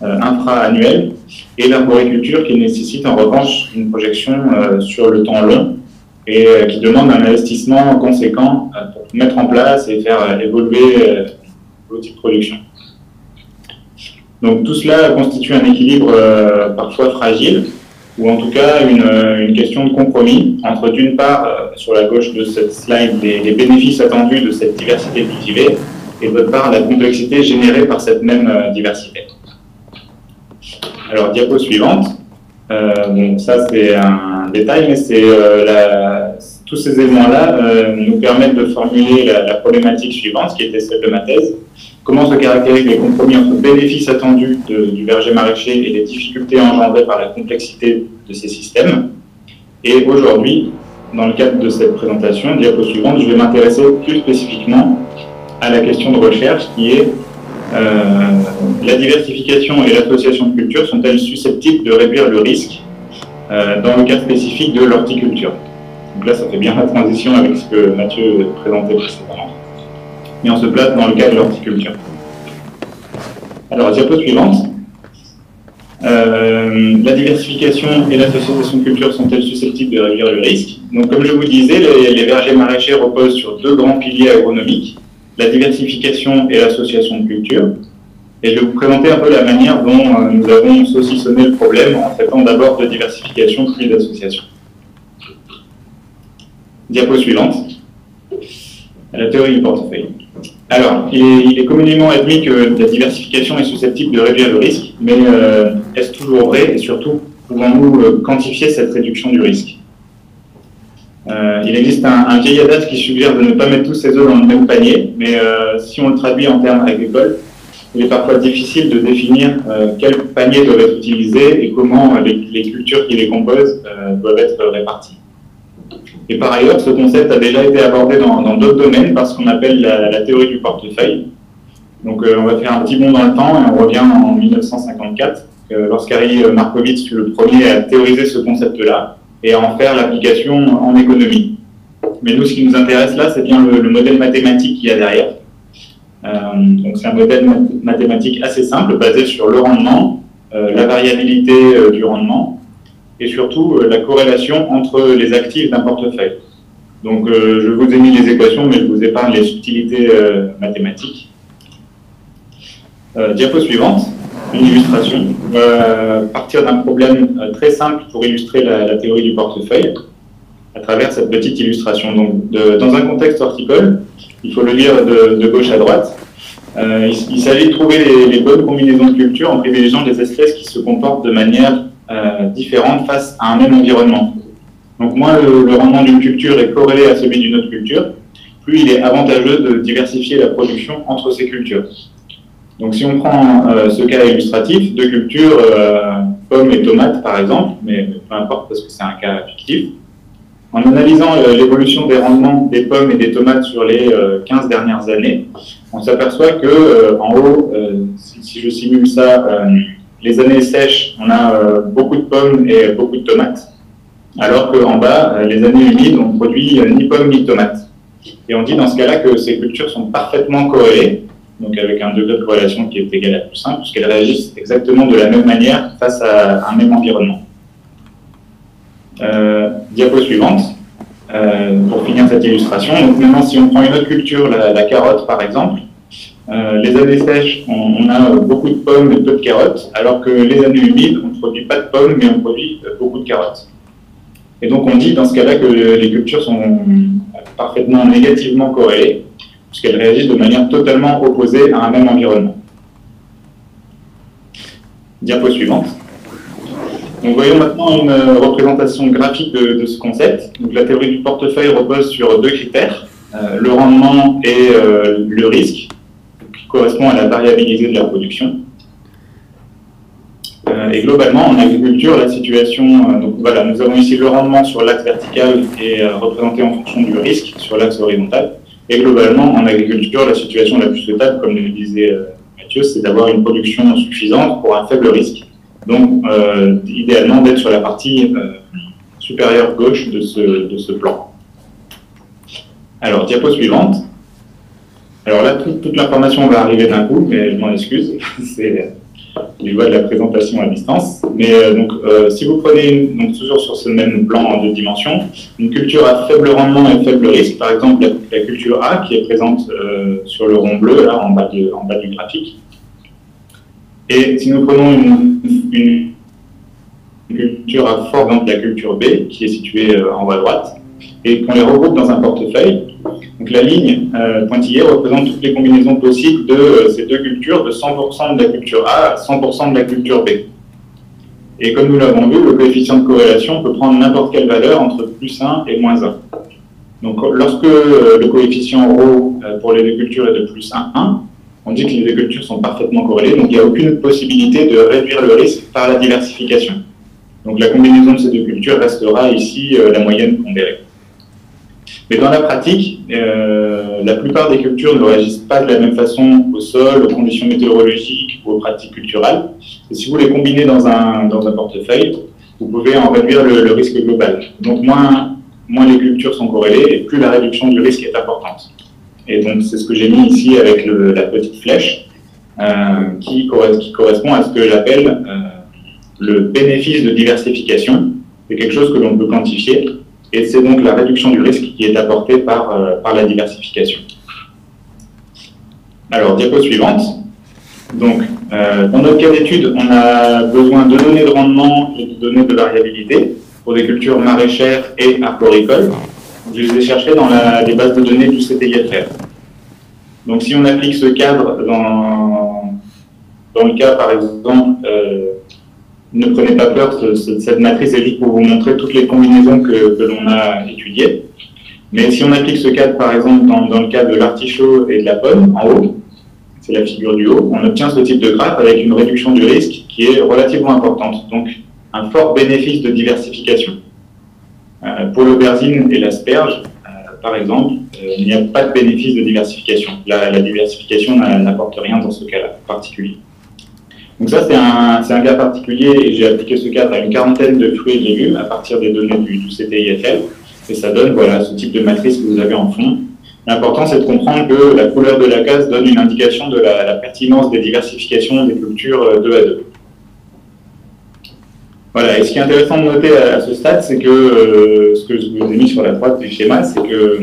infra-annuels, et l'arboriculture qui nécessite en revanche une projection sur le temps long et qui demande un investissement conséquent pour mettre en place et faire évoluer l'outil de production. Donc tout cela constitue un équilibre parfois fragile, ou en tout cas une question de compromis entre d'une part, sur la gauche de cette slide, les bénéfices attendus de cette diversité cultivée, et d'autre part, la complexité générée par cette même diversité. Alors, diapo suivante. Bon, ça c'est un détail, mais c'est tous ces éléments-là nous permettent de formuler la problématique suivante, qui était celle de ma thèse. Comment se caractérisent les compromis entre bénéfices attendus du verger maraîcher et les difficultés engendrées par la complexité de ces systèmes? Et aujourd'hui, dans le cadre de cette présentation, diapo suivante, je vais m'intéresser plus spécifiquement à la question de recherche qui est la diversification et l'association de cultures sont-elles susceptibles de réduire le risque dans le cas spécifique de l'horticulture? Donc là, ça fait bien la transition avec ce que Mathieu présentait précédemment. Et on se place dans le cas de l'horticulture. Alors, diapo suivante. La diversification et l'association de cultures sont-elles susceptibles de réduire le risque? Donc, comme je vous disais, les vergers maraîchers reposent sur deux grands piliers agronomiques, la diversification et l'association de cultures. Et je vais vous présenter un peu la manière dont nous avons saucissonné le problème en traitant d'abord de diversification puis d'association. Diapo suivante. La théorie du portefeuille. Alors, il est communément admis que la diversification est susceptible de réduire le risque, mais est-ce toujours vrai et surtout, pouvons-nous quantifier cette réduction du risque? Il existe un vieil adage qui suggère de ne pas mettre tous ses œufs dans le même panier, mais si on le traduit en termes agricoles, il est parfois difficile de définir quels paniers doivent être utilisés et comment les cultures qui les composent doivent être réparties. Et par ailleurs, ce concept a déjà été abordé dans d'autres domaines par ce qu'on appelle la théorie du portefeuille. Donc on va faire un petit bond dans le temps et on revient en 1954, lorsqu'Harry Markowitz fut le premier à théoriser ce concept-là et à en faire l'application en économie. Mais nous, ce qui nous intéresse là, c'est bien le modèle mathématique qu'il y a derrière. Donc c'est un modèle mathématique assez simple, basé sur le rendement, la variabilité du rendement, et surtout la corrélation entre les actifs d'un portefeuille. Donc je vous ai mis les équations, mais je vous épargne les subtilités mathématiques. Diapo suivante, une illustration. On va partir d'un problème très simple pour illustrer la théorie du portefeuille à travers cette petite illustration. Donc, dans un contexte horticole, il faut le lire de gauche à droite. Il s'agit de trouver les bonnes combinaisons de cultures en privilégiant des espèces qui se comportent de manière différente face à un même environnement. Donc, moins le rendement d'une culture est corrélé à celui d'une autre culture, plus il est avantageux de diversifier la production entre ces cultures. Donc, si on prend ce cas illustratif, deux cultures, pommes et tomates par exemple, mais peu importe parce que c'est un cas fictif, en analysant l'évolution des rendements des pommes et des tomates sur les 15 dernières années, on s'aperçoit que en haut, si je simule ça, les années sèches, on a beaucoup de pommes et beaucoup de tomates, alors qu'en bas, les années humides, on produit ni pommes ni tomates. Et on dit dans ce cas-là que ces cultures sont parfaitement corrélées, donc avec un degré de corrélation qui est égal à plus 1, puisqu'elles réagissent exactement de la même manière face à un même environnement. Diapo suivante, pour finir cette illustration. Donc maintenant, si on prend une autre culture, la carotte par exemple, les années sèches, on a beaucoup de pommes et peu de carottes, alors que les années humides, on ne produit pas de pommes, mais on produit beaucoup de carottes. Et donc on dit dans ce cas-là que les cultures sont parfaitement négativement corrélées, puisqu'elles réagissent de manière totalement opposée à un même environnement. Diapo suivante. Donc voyons maintenant une représentation graphique de ce concept. Donc, la théorie du portefeuille repose sur deux critères, le rendement et le risque, qui correspond à la variabilité de la production. Et globalement, en agriculture, la situation, donc voilà, nous avons ici le rendement sur l'axe vertical et représenté en fonction du risque sur l'axe horizontal. Et globalement, en agriculture, la situation la plus souhaitable, comme le disait Mathieu, c'est d'avoir une production suffisante pour un faible risque. Donc, idéalement, d'être sur la partie supérieure gauche de ce plan. Alors, diapo suivante. Alors là, toute l'information va arriver d'un coup, mais je m'en excuse. C'est les lois de la présentation à distance. Mais si vous prenez, toujours sur ce même plan en deux dimensions, une culture à faible rendement et faible risque, par exemple la culture A, qui est présente sur le rond bleu, là, en bas du graphique. Et si nous prenons une culture à fort rendement, la culture B, qui est située en haut à droite, et qu'on les regroupe dans un portefeuille, donc la ligne pointillée représente toutes les combinaisons possibles de ces deux cultures, de 100% de la culture A à 100% de la culture B. Et comme nous l'avons vu, le coefficient de corrélation peut prendre n'importe quelle valeur entre plus 1 et moins 1. Donc lorsque le coefficient ρ pour les deux cultures est de plus 1, on dit que les deux cultures sont parfaitement corrélées, donc il n'y a aucune possibilité de réduire le risque par la diversification. Donc la combinaison de ces deux cultures restera ici la moyenne pondérée. Mais dans la pratique, la plupart des cultures ne réagissent pas de la même façon au sol, aux conditions météorologiques ou aux pratiques culturales. Et si vous les combinez dans un portefeuille, vous pouvez en réduire le risque global. Donc moins les cultures sont corrélées et plus la réduction du risque est importante. Et donc c'est ce que j'ai mis ici avec la petite flèche qui correspond à ce que j'appelle le bénéfice de diversification. C'est quelque chose que l'on peut quantifier. Et c'est donc la réduction du risque qui est apportée par la diversification. Alors, diapo suivante. Donc, dans notre cas d'étude, on a besoin de données de rendement et de données de variabilité pour des cultures maraîchères et arboricoles. Je les ai cherchées dans les bases de données du CTIFR. Donc, si on applique ce cadre dans le cas, par exemple, ne prenez pas peur, cette matrice est juste pour vous montrer toutes les combinaisons que l'on a étudiées. Mais si on applique ce cadre, par exemple, dans le cas de l'artichaut et de la pomme, en haut, c'est la figure du haut, on obtient ce type de grappe avec une réduction du risque qui est relativement importante, donc un fort bénéfice de diversification. Pour l'aubergine et l'asperge, par exemple, il n'y a pas de bénéfice de diversification. La diversification n'apporte rien dans ce cas-là particulier. Donc ça, c'est un cas particulier, et j'ai appliqué ce cadre à une quarantaine de fruits et légumes à partir des données du CTIFL, et ça donne voilà, ce type de matrice que vous avez en fond. L'important, c'est de comprendre que la couleur de la case donne une indication de la pertinence des diversifications des cultures 2 à 2. Voilà, et ce qui est intéressant de noter à ce stade, c'est que ce que je vous ai mis sur la droite du schéma, c'est que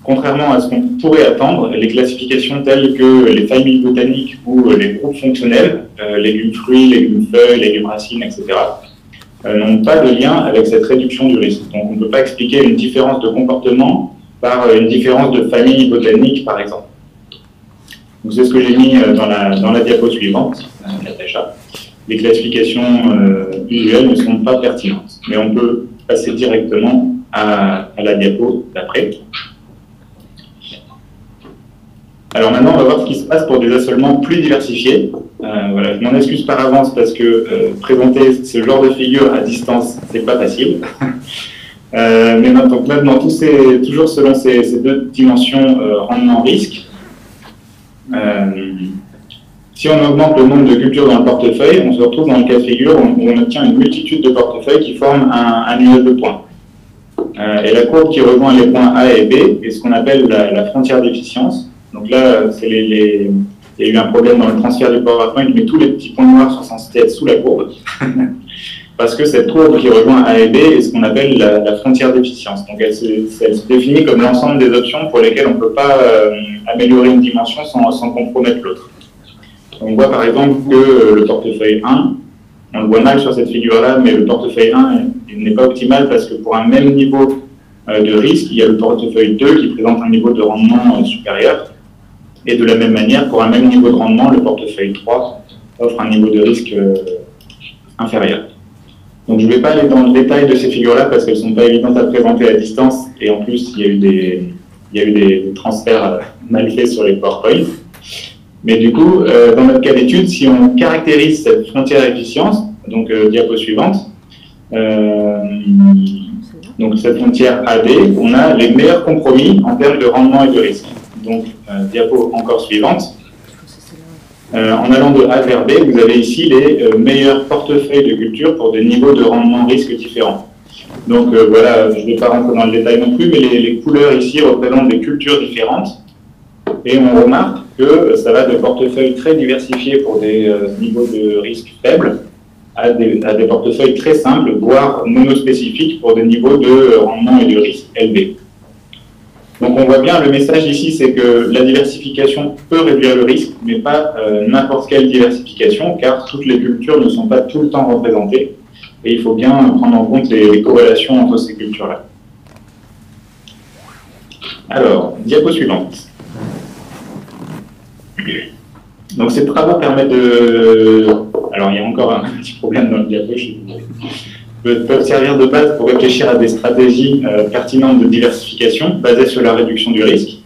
contrairement à ce qu'on pourrait attendre, les classifications telles que les familles botaniques ou les groupes fonctionnels, légumes fruits, légumes feuilles, légumes racines, etc., n'ont pas de lien avec cette réduction du risque. Donc on ne peut pas expliquer une différence de comportement par une différence de famille botanique, par exemple. Donc c'est ce que j'ai mis dans la diapo suivante, Natacha. Les classifications usuelles ne sont pas pertinentes, mais on peut passer directement à la diapo d'après. Alors maintenant, on va voir ce qui se passe pour des assolements plus diversifiés. Voilà, je m'en excuse par avance parce que présenter ce genre de figure à distance, c'est pas facile. Mais donc maintenant, toujours selon ces deux dimensions rendement-risque, si on augmente le nombre de cultures dans le portefeuille, on se retrouve dans le cas de figure où on obtient une multitude de portefeuilles qui forment un nuage de points. Et la courbe qui rejoint les points A et B est ce qu'on appelle la frontière d'efficience. Donc là, il y a eu un problème dans le transfert du PowerPoint, mais tous les petits points noirs sont censés être sous la courbe. Parce que cette courbe qui rejoint A et B est ce qu'on appelle la frontière d'efficience. Donc elle se définit comme l'ensemble des options pour lesquelles on ne peut pas améliorer une dimension sans compromettre l'autre. On voit par exemple que le portefeuille 1, on le voit mal sur cette figure-là, mais le portefeuille 1 n'est pas optimal parce que pour un même niveau de risque, il y a le portefeuille 2 qui présente un niveau de rendement supérieur. Et de la même manière, pour un même niveau de rendement, le portefeuille 3 offre un niveau de risque inférieur. Donc je ne vais pas aller dans le détail de ces figures-là parce qu'elles ne sont pas évidentes à présenter à distance, et en plus il y a eu des transferts mal faits sur les PowerPoint. Mais du coup, dans notre cas d'étude, si on caractérise cette frontière d'efficience, donc diapo suivante, donc cette frontière AD, on a les meilleurs compromis en termes de rendement et de risque. Donc diapo encore suivante. En allant de A vers B, vous avez ici les meilleurs portefeuilles de culture pour des niveaux de rendement risque différents. Donc voilà, je ne vais pas rentrer dans le détail non plus, mais les couleurs ici représentent des cultures différentes. Et on remarque que ça va de portefeuilles très diversifiés pour des niveaux de risque faibles à des portefeuilles très simples, voire monospécifiques pour des niveaux de rendement et de risque élevés. Donc on voit bien, le message ici, c'est que la diversification peut réduire le risque, mais pas n'importe quelle diversification, car toutes les cultures ne sont pas tout le temps représentées, et il faut bien prendre en compte les corrélations entre ces cultures-là. Alors, diapo suivante. Donc ces travaux permettent de... Alors il y a encore un petit problème dans le diapo, peuvent servir de base pour réfléchir à des stratégies pertinentes de diversification basées sur la réduction du risque,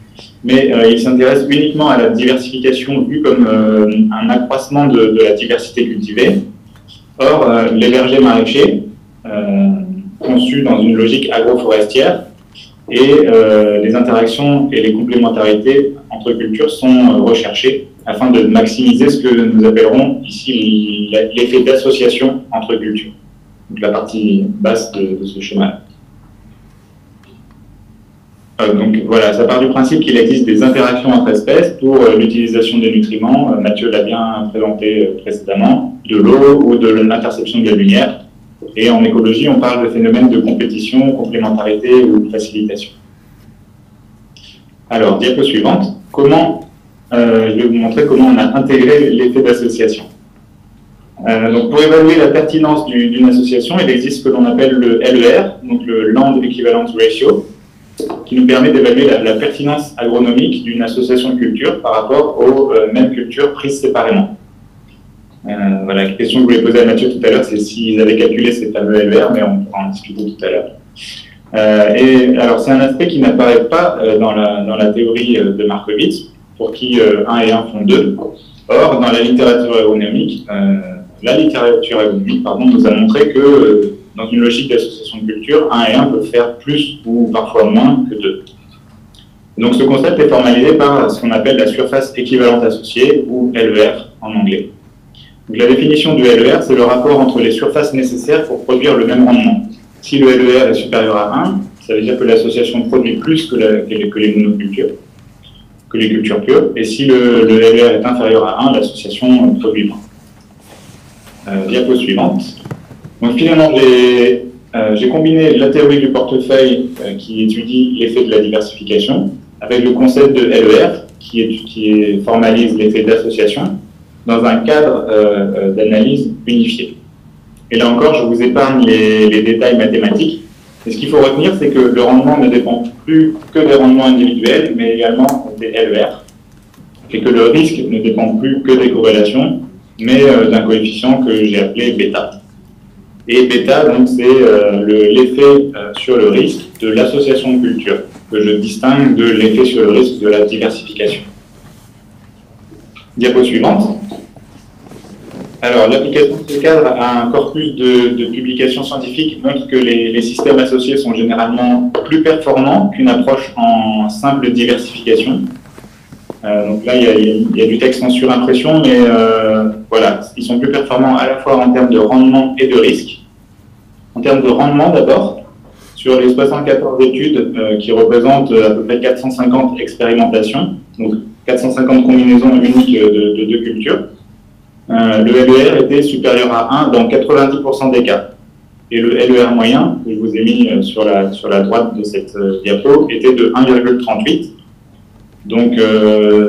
mais ils s'intéressent uniquement à la diversification vue comme un accroissement de la diversité cultivée. Or, les vergers maraîchers, conçus dans une logique agroforestière, et les interactions et les complémentarités entre cultures sont recherchées afin de maximiser ce que nous appellerons ici l'effet d'association entre cultures. Donc la partie basse de ce schéma. Donc voilà, ça part du principe qu'il existe des interactions entre espèces pour l'utilisation des nutriments. Mathieu l'a bien présenté précédemment, de l'eau ou de l'interception de la lumière. Et en écologie, on parle de phénomènes de compétition, complémentarité ou de facilitation. Alors, diapo suivante. Je vais vous montrer comment on a intégré l'effet d'association. Donc, pour évaluer la pertinence d'une association, il existe ce que l'on appelle le LER, donc le Land Equivalence Ratio, qui nous permet d'évaluer la pertinence agronomique d'une association de cultures par rapport aux mêmes cultures prises séparément. Voilà, la question que je voulais poser à Mathieu tout à l'heure, c'est s'ils avaient calculé ces fameux LER, mais on pourra en discuter tout à l'heure. Et alors, c'est un aspect qui n'apparaît pas dans la théorie de Markowitz, pour qui 1 et 1 font 2. Or, dans la littérature agronomique, nous a montré que dans une logique d'association de culture, 1 et 1 peuvent faire plus ou parfois moins que 2. Donc ce concept est formalisé par ce qu'on appelle la surface équivalente associée, ou LER en anglais. Donc la définition du LER, c'est le rapport entre les surfaces nécessaires pour produire le même rendement. Si le LER est supérieur à 1, ça veut dire que l'association produit plus que les monocultures, que les cultures pures, et si le LER est inférieur à 1, l'association produit moins. Diapo suivante. Donc finalement, j'ai combiné la théorie du portefeuille qui étudie l'effet de la diversification avec le concept de LER qui formalise l'effet d'association dans un cadre d'analyse unifié. Et là encore, je vous épargne les détails mathématiques. Et ce qu'il faut retenir, c'est que le rendement ne dépend plus que des rendements individuels, mais également des LER, et que le risque ne dépend plus que des corrélations, mais d'un coefficient que j'ai appelé bêta. Et bêta, donc, c'est l'effet sur le risque de l'association de culture, que je distingue de l'effet sur le risque de la diversification. Diapo suivante. Alors, l'application de ce cadre à un corpus de publications scientifiques montre que les systèmes associés sont généralement plus performants qu'une approche en simple diversification. Donc là, il y a du texte en surimpression, mais voilà, ils sont plus performants à la fois en termes de rendement et de risque. En termes de rendement, d'abord, sur les 74 études qui représentent à peu près 450 expérimentations, donc 450 combinaisons uniques de deux cultures, le LER était supérieur à 1 dans 90% des cas. Et le LER moyen, que je vous ai mis sur la droite de cette diapo, était de 1,38. Donc,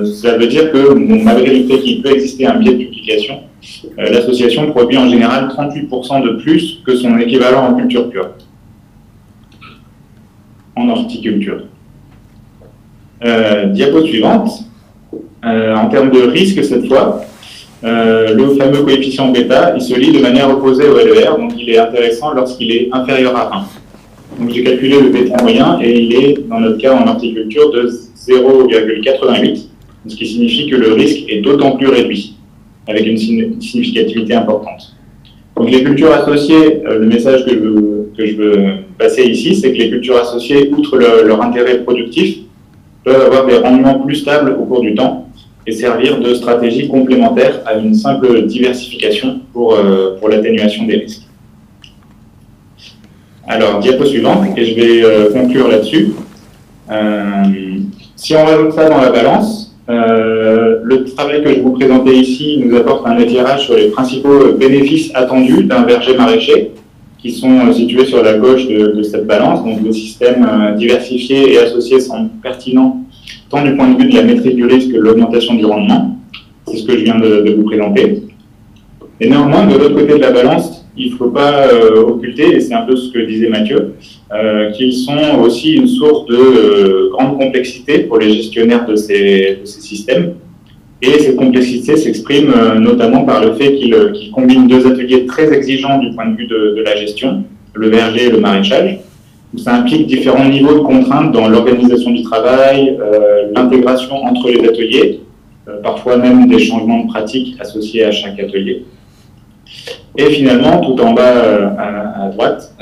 ça veut dire que, malgré le fait qu'il peut exister un biais de publication, l'association produit en général 38% de plus que son équivalent en culture pure, en horticulture. Diapo suivante. En termes de risque, cette fois, le fameux coefficient bêta, il se lit de manière opposée au LER, donc il est intéressant lorsqu'il est inférieur à 1. Donc j'ai calculé le bêta moyen et il est, dans notre cas en horticulture, de 0,88, ce qui signifie que le risque est d'autant plus réduit, avec une significativité importante. Donc les cultures associées, le message que je veux passer ici, c'est que les cultures associées, outre leur intérêt productif, peuvent avoir des rendements plus stables au cours du temps et servir de stratégie complémentaire à une simple diversification pour l'atténuation des risques. Alors, diapo suivante, et je vais conclure là-dessus. Si on rajoute ça dans la balance, le travail que je vous présentais ici nous apporte un éclairage sur les principaux bénéfices attendus d'un verger maraîcher, qui sont situés sur la gauche de cette balance. Donc, le système diversifié et associé semble pertinent tant du point de vue de la maîtrise du risque que de l'augmentation du rendement. C'est ce que je viens de vous présenter. Et néanmoins, de l'autre côté de la balance, il ne faut pas occulter, et c'est un peu ce que disait Mathieu, qu'ils sont aussi une source de grande complexité pour les gestionnaires de ces systèmes. Et cette complexité s'exprime notamment par le fait qu'ils combinent deux ateliers très exigeants du point de vue de la gestion, le verger et le maraîchage. Ça implique différents niveaux de contraintes dans l'organisation du travail, l'intégration entre les ateliers, parfois même des changements de pratiques associés à chaque atelier. Et finalement, tout en bas à droite,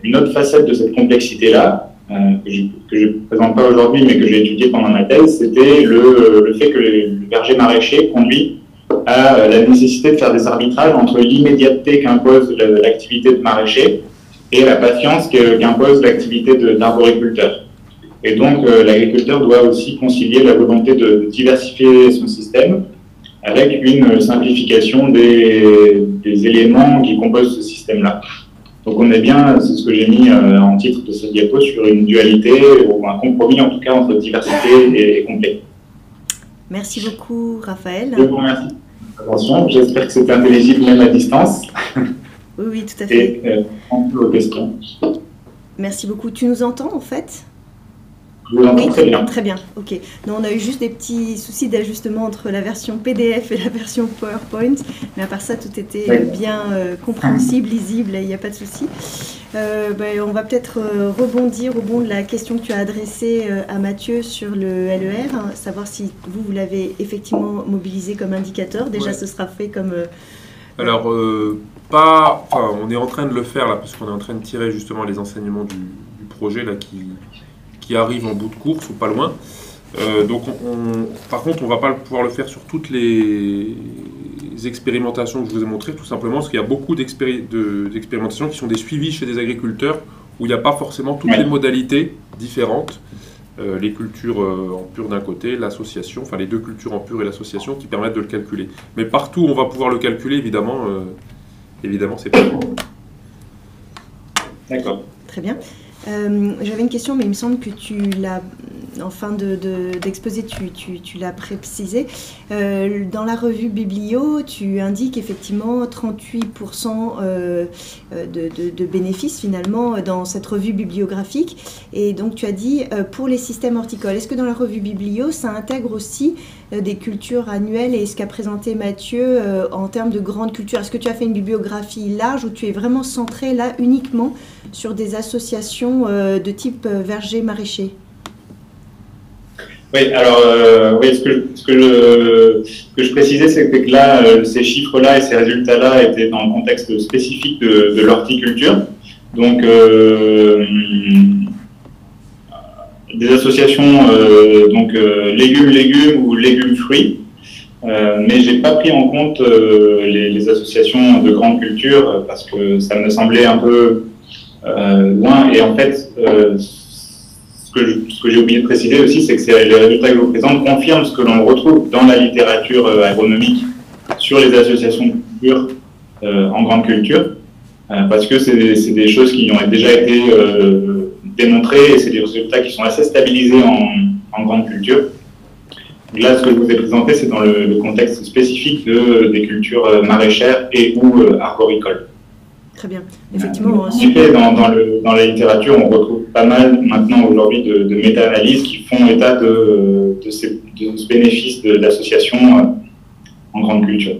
une autre facette de cette complexité-là, que je ne présente pas aujourd'hui, mais que j'ai étudié pendant ma thèse, c'était le fait que le verger maraîcher conduit à la nécessité de faire des arbitrages entre l'immédiateté qu'impose l'activité de maraîcher et la patience qu'impose l'activité d'arboriculteur. Et donc, l'agriculteur doit aussi concilier la volonté de diversifier son système avec une simplification des éléments qui composent ce système-là. Donc, on est bien, c'est ce que j'ai mis en titre de cette diapo, sur une dualité, ou un compromis en tout cas entre diversité et complet. Merci beaucoup, Raphaël. Je vous remercie pour attention. J'espère que c'était intelligible même à distance. Oui, oui, tout à fait. Et on peut aux questions. Merci beaucoup. Tu nous entends en fait? Je vous entends oui, très bien. Très bien, ok. Non, on a eu juste des petits soucis d'ajustement entre la version PDF et la version PowerPoint, mais à part ça, tout était bien compréhensible, lisible, il n'y a pas de souci. On va peut-être rebondir au bon de la question que tu as adressée à Mathieu sur le LER, hein, savoir si vous l'avez effectivement mobilisé comme indicateur. Déjà, ce sera fait comme... Alors, on est en train de le faire là, parce qu'on est en train de tirer justement les enseignements du projet là, qui arrive en bout de course ou pas loin. Par contre, on ne va pas pouvoir le faire sur toutes les expérimentations que je vous ai montrées, tout simplement parce qu'il y a beaucoup d'expérimentations qui sont des suivis chez des agriculteurs où il n'y a pas forcément toutes les modalités différentes. Les cultures en pur d'un côté, l'association, enfin les deux cultures en pur et l'association qui permettent de le calculer. Mais partout où on va pouvoir le calculer, évidemment c'est pas bon. D'accord. Très bien. J'avais une question, mais il me semble que tu l'as, en fin d'exposé, tu l'as précisé. Dans la revue Biblio, tu indiques effectivement 38% de bénéfices finalement dans cette revue bibliographique. Et donc tu as dit pour les systèmes horticoles. Est-ce que dans la revue Biblio, ça intègre aussi des cultures annuelles et ce qu'a présenté Mathieu en termes de grandes cultures? Est-ce que tu as fait une bibliographie large ou tu es vraiment centré là uniquement sur des associations de type verger maraîcher? Oui, alors ce que je précisais, c'est que là, ces chiffres-là et ces résultats-là étaient dans le contexte spécifique de l'horticulture. Donc, des associations légumes ou légumes-fruits, mais j'ai pas pris en compte les associations de grandes cultures parce que ça me semblait un peu loin. Et en fait, ce que j'ai oublié de préciser aussi, c'est que les résultats que je vous présente confirment ce que l'on retrouve dans la littérature agronomique sur les associations de culture en grande culture, parce que c'est des choses qui ont déjà été démontrées et c'est des résultats qui sont assez stabilisés en grande culture. Donc là, ce que je vous ai présenté, c'est dans le contexte spécifique des cultures maraîchères et ou arboricoles. Très bien. Effectivement. En effet, dans la littérature, on retrouve pas mal maintenant aujourd'hui de méta-analyses qui font état de ce bénéfice d'association en grande culture.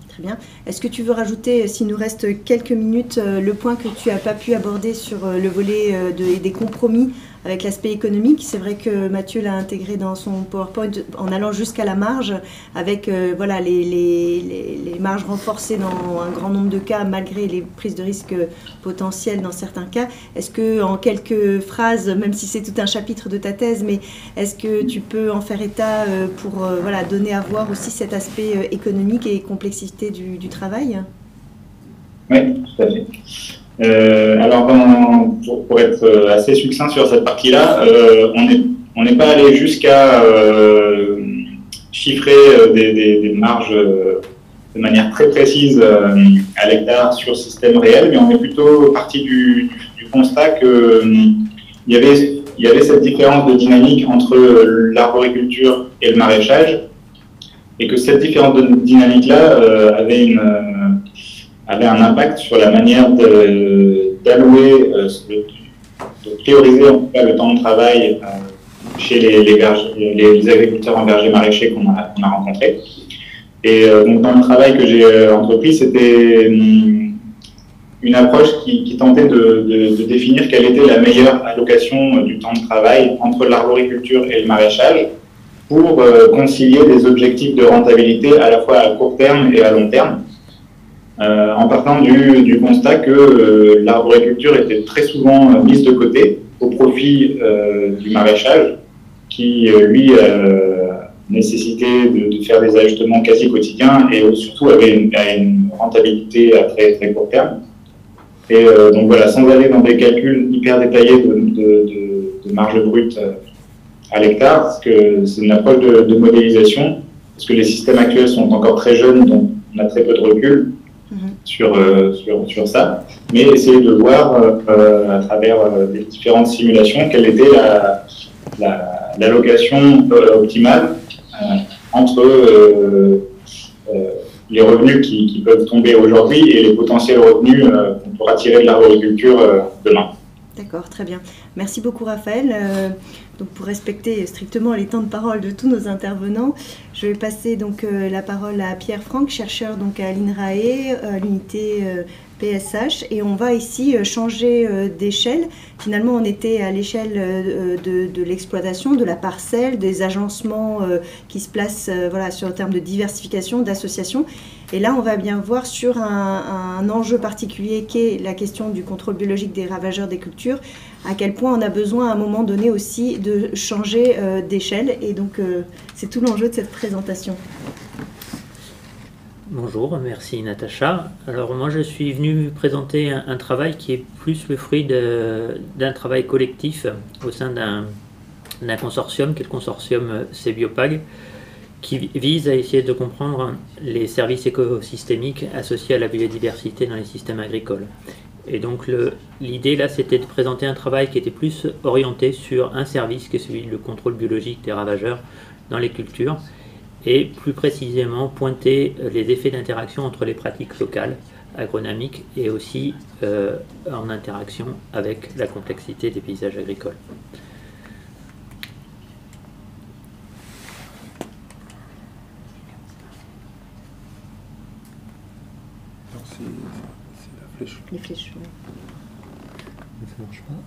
Très bien. Est-ce que tu veux rajouter, s'il nous reste quelques minutes, le point que tu n'as pas pu aborder sur le volet des compromis avec l'aspect économique? C'est vrai que Mathieu l'a intégré dans son PowerPoint en allant jusqu'à la marge, avec les marges renforcées dans un grand nombre de cas, malgré les prises de risque potentielles dans certains cas. Est-ce que, en quelques phrases, même si c'est tout un chapitre de ta thèse, mais est-ce que tu peux en faire état pour donner à voir aussi cet aspect économique et complexité du travail? Oui, tout à fait. Alors, pour être assez succinct sur cette partie-là, on n'est pas allé jusqu'à chiffrer des marges de manière très précise à l'hectare sur système réel, mais on est plutôt parti du constat qu'il y avait cette différence de dynamique entre l'arboriculture et le maraîchage, et que cette différence de dynamique-là avait un impact sur la manière d'allouer, de théoriser en tout cas le temps de travail chez les agriculteurs en verger maraîcher qu'on a rencontrés. Et donc dans le travail que j'ai entrepris, c'était une approche qui tentait de définir quelle était la meilleure allocation du temps de travail entre l'arboriculture et le maraîchage pour concilier des objectifs de rentabilité à la fois à court terme et à long terme. En partant du constat que l'arboriculture était très souvent mise de côté au profit du maraîchage, qui lui nécessitait de faire des ajustements quasi quotidiens et surtout avait une rentabilité à très, très court terme. Et donc voilà, sans aller dans des calculs hyper détaillés de marge brute à l'hectare, parce que c'est une approche de modélisation, parce que les systèmes actuels sont encore très jeunes, donc on a très peu de recul sur ça, mais essayer de voir à travers des différentes simulations quelle était l'allocation optimale entre les revenus qui peuvent tomber aujourd'hui et les potentiels revenus qu'on pourra tirer de l'arboriculture demain. D'accord, très bien. Merci beaucoup Raphaël. Donc pour respecter strictement les temps de parole de tous nos intervenants, je vais passer donc la parole à Pierre Franck, chercheur donc à l'INRAE, l'unité PSH, et on va ici changer d'échelle. Finalement, on était à l'échelle de l'exploitation, de la parcelle, des agencements qui se placent voilà, sur le terme de diversification, d'association. Et là, on va bien voir sur un enjeu particulier qui est la question du contrôle biologique des ravageurs des cultures, à quel point on a besoin à un moment donné aussi de changer d'échelle. Et donc, c'est tout l'enjeu de cette présentation. Bonjour, merci Natacha. Alors moi je suis venu présenter un travail qui est plus le fruit d'un travail collectif au sein d'un consortium, qui est le consortium CBiopag, qui vise à essayer de comprendre les services écosystémiques associés à la biodiversité dans les systèmes agricoles. Et donc l'idée là c'était de présenter un travail qui était plus orienté sur un service qui est celui du contrôle biologique des ravageurs dans les cultures, et plus précisément pointer les effets d'interaction entre les pratiques locales, agronomiques, et aussi en interaction avec la complexité des paysages agricoles. C'est la flèche. Les flèches, oui. Ça marche pas.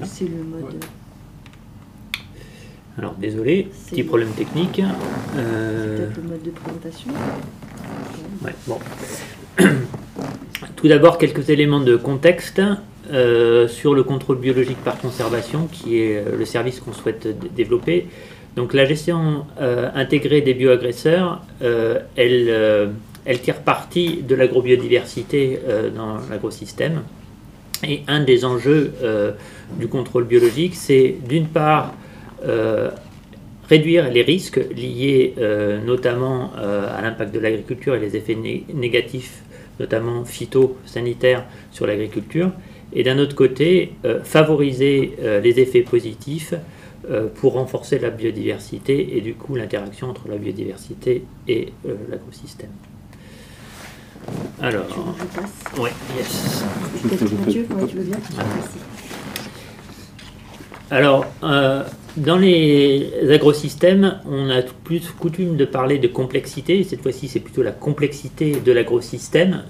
C'est le mode... Ouais. Alors désolé, petit problème technique. C'est peut-être le mode de présentation. Ouais, bon. Tout d'abord, quelques éléments de contexte sur le contrôle biologique par conservation, qui est le service qu'on souhaite développer. Donc la gestion intégrée des bioagresseurs, elle tire parti de l'agrobiodiversité dans l'agrosystème. Et un des enjeux du contrôle biologique, c'est d'une part réduire les risques liés notamment à l'impact de l'agriculture et les effets négatifs, notamment phytosanitaires, sur l'agriculture, et d'un autre côté, favoriser les effets positifs pour renforcer la biodiversité et du coup l'interaction entre la biodiversité et l'agrosystème. Alors, Je passe. oui, yes. Peut-être Mathieu, ouais, tu veux bien. Merci. Alors, dans les agrosystèmes, on a plus coutume de parler de complexité. Cette fois-ci, c'est plutôt la complexité de l'agrosystème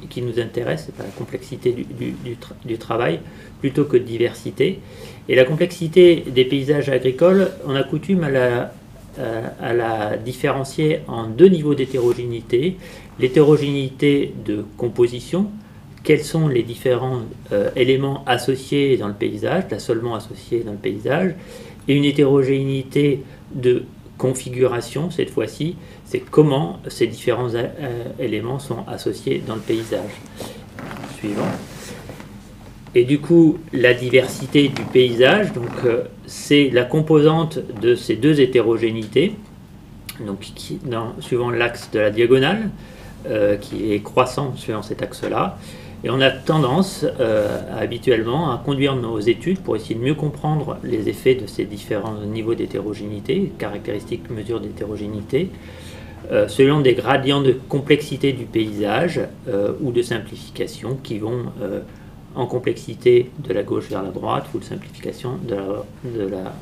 qui nous intéresse, c'est pas la complexité du travail, plutôt que de diversité. Et la complexité des paysages agricoles, on a coutume à la différencier en deux niveaux d'hétérogénéité. L'hétérogénéité de composition, quels sont les différents éléments associés dans le paysage, l'assolement associé dans le paysage, et une hétérogénéité de configuration, cette fois-ci, c'est comment ces différents éléments sont associés dans le paysage. Suivant. Et du coup, la diversité du paysage, donc c'est la composante de ces deux hétérogénéités, donc suivant l'axe de la diagonale, qui est croissant suivant cet axe-là. Et on a tendance habituellement à conduire nos études pour essayer de mieux comprendre les effets de ces différents niveaux d'hétérogénéité, caractéristiques, mesures d'hétérogénéité, selon des gradients de complexité du paysage ou de simplification qui vont en complexité de la gauche vers la droite ou de simplification de la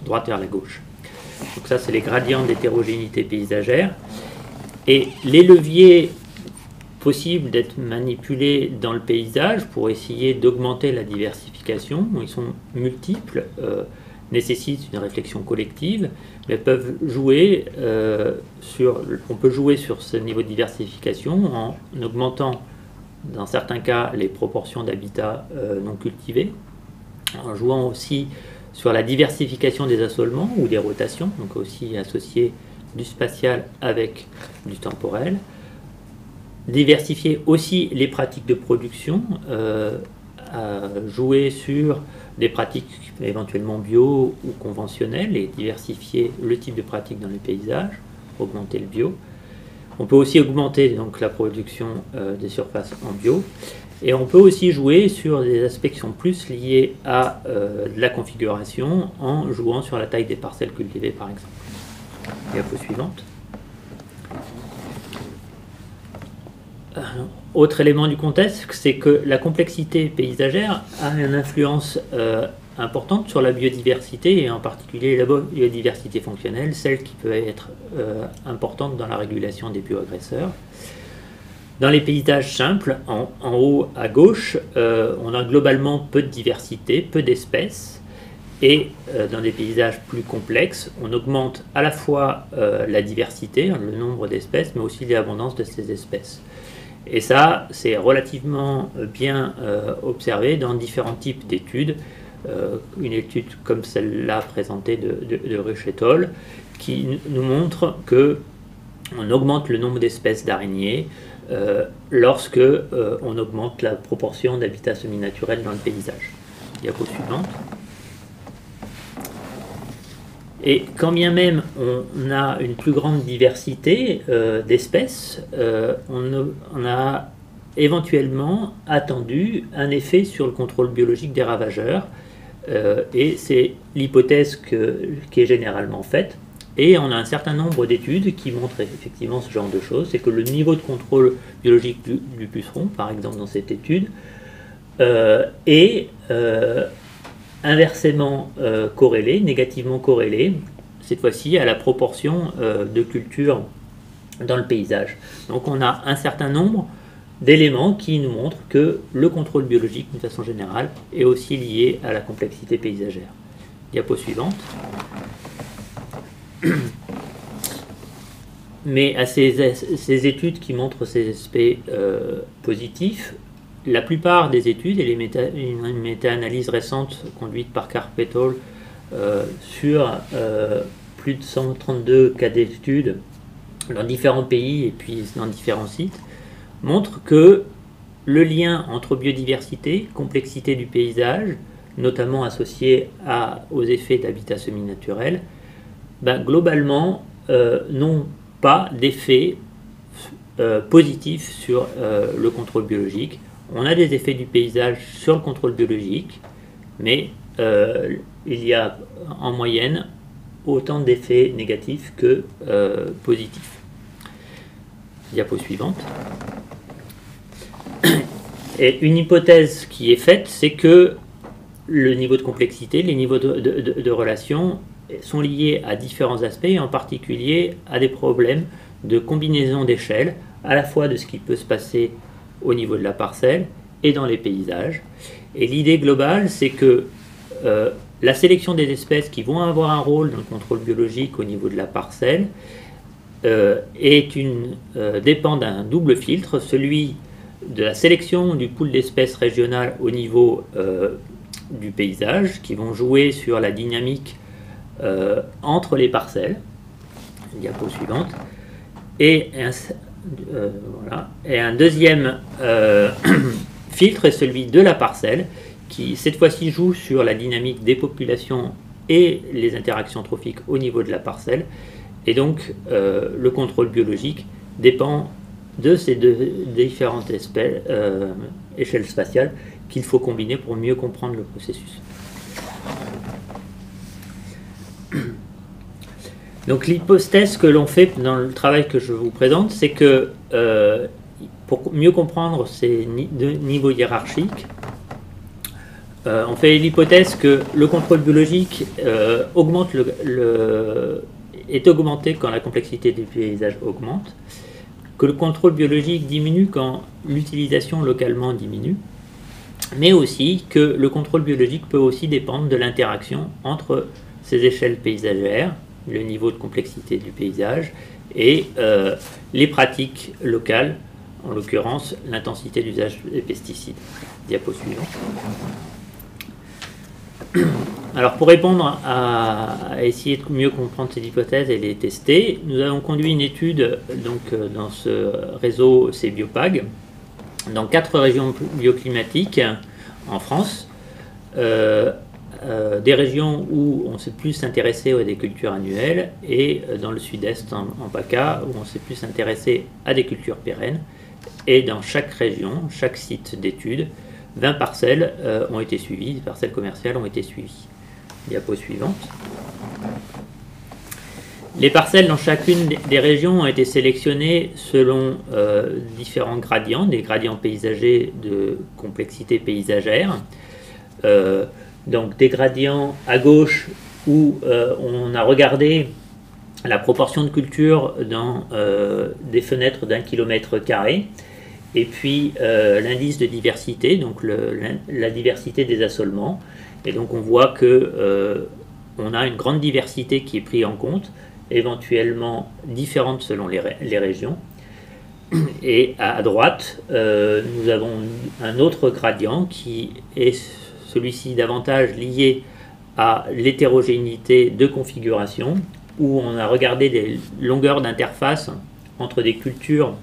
droite vers la gauche. Donc ça, c'est les gradients d'hétérogénéité paysagère. Et les leviers possibles d'être manipulés dans le paysage pour essayer d'augmenter la diversification, ils sont multiples, nécessitent une réflexion collective, mais peuvent jouer on peut jouer sur ce niveau de diversification en augmentant dans certains cas les proportions d'habitats non cultivés, en jouant aussi sur la diversification des assolements ou des rotations, donc aussi associer du spatial avec du temporel, diversifier aussi les pratiques de production, à jouer sur des pratiques éventuellement bio ou conventionnelles et diversifier le type de pratique dans les paysages, augmenter le bio. On peut aussi augmenter donc la production des surfaces en bio. Et on peut aussi jouer sur des aspects qui sont plus liés à la configuration en jouant sur la taille des parcelles cultivées par exemple. Diapo suivante. autre élément du contexte, c'est que la complexité paysagère a une influence importante sur la biodiversité, et en particulier la biodiversité fonctionnelle, celle qui peut être importante dans la régulation des bioagresseurs. Dans les paysages simples, en haut à gauche, on a globalement peu de diversité, peu d'espèces, et dans des paysages plus complexes, on augmente à la fois la diversité, le nombre d'espèces, mais aussi l'abondance de ces espèces. Et ça, c'est relativement bien observé dans différents types d'études. Une étude comme celle-là présentée de Ruch et al. Qui nous montre qu'on augmente le nombre d'espèces d'araignées lorsque on augmente la proportion d'habitats semi-naturels dans le paysage. Diapo suivante. Et quand bien même on a une plus grande diversité d'espèces, on a éventuellement attendu un effet sur le contrôle biologique des ravageurs, et c'est l'hypothèse qui est généralement faite. Et on a un certain nombre d'études qui montrent effectivement ce genre de choses. C'est que le niveau de contrôle biologique du puceron, par exemple dans cette étude, est inversement corrélé, négativement corrélé, cette fois-ci à la proportion de cultures dans le paysage. Donc on a un certain nombre d'éléments qui nous montrent que le contrôle biologique, d'une façon générale, est aussi lié à la complexité paysagère. Diapo suivante. Mais à ces études qui montrent ces aspects positifs, la plupart des études, et une méta-analyse récente conduite par Karp et al. Sur plus de 132 cas d'études dans différents pays et puis dans différents sites, montre que le lien entre biodiversité, complexité du paysage, notamment associé aux effets d'habitat semi-naturel, globalement n'ont pas d'effet positif sur le contrôle biologique. On a des effets du paysage sur le contrôle biologique, mais il y a en moyenne autant d'effets négatifs que positifs. Diapo suivante. Et une hypothèse qui est faite, c'est que le niveau de complexité, les niveaux de relations sont liés à différents aspects, et en particulier à des problèmes de combinaison d'échelles, à la fois de ce qui peut se passer au niveau de la parcelle et dans les paysages. Et l'idée globale, c'est que la sélection des espèces qui vont avoir un rôle dans le contrôle biologique au niveau de la parcelle dépend d'un double filtre, celui de la sélection du pool d'espèces régionales au niveau du paysage, qui vont jouer sur la dynamique entre les parcelles. Diapo suivante. Et un deuxième filtre est celui de la parcelle, qui cette fois-ci joue sur la dynamique des populations et les interactions trophiques au niveau de la parcelle. Et donc le contrôle biologique dépend de ces deux différentes échelles spatiales qu'il faut combiner pour mieux comprendre le processus. Donc l'hypothèse que l'on fait dans le travail que je vous présente, c'est que pour mieux comprendre ces deux niveaux hiérarchiques, on fait l'hypothèse que le contrôle biologique est augmenté quand la complexité du paysage augmente, que le contrôle biologique diminue quand l'utilisation localement diminue, mais aussi que le contrôle biologique peut aussi dépendre de l'interaction entre ces échelles paysagères, le niveau de complexité du paysage, et les pratiques locales, en l'occurrence l'intensité d'usage des pesticides. Diapo suivante. Alors pour répondre à essayer de mieux comprendre ces hypothèses et les tester, nous avons conduit une étude dans ce réseau CBiopag, dans 4 régions bioclimatiques en France, des régions où on s'est plus intéressé à des cultures annuelles, et dans le sud-est en PACA, où on s'est plus intéressé à des cultures pérennes. Et dans chaque région, chaque site d'étude, 20 parcelles ont été suivies, 20 parcelles commerciales ont été suivies. Diapo suivante. Les parcelles dans chacune des régions ont été sélectionnées selon différents gradients, des gradients paysagers de complexité paysagère. Donc des gradients à gauche où on a regardé la proportion de culture dans des fenêtres d'1 km², et puis l'indice de diversité, donc la diversité des assolements. Et donc on voit que on a une grande diversité qui est prise en compte, éventuellement différente selon les régions. Et à droite, nous avons un autre gradient qui est celui-ci davantage lié à l'hétérogénéité de configuration, où on a regardé des longueurs d'interface entre des cultures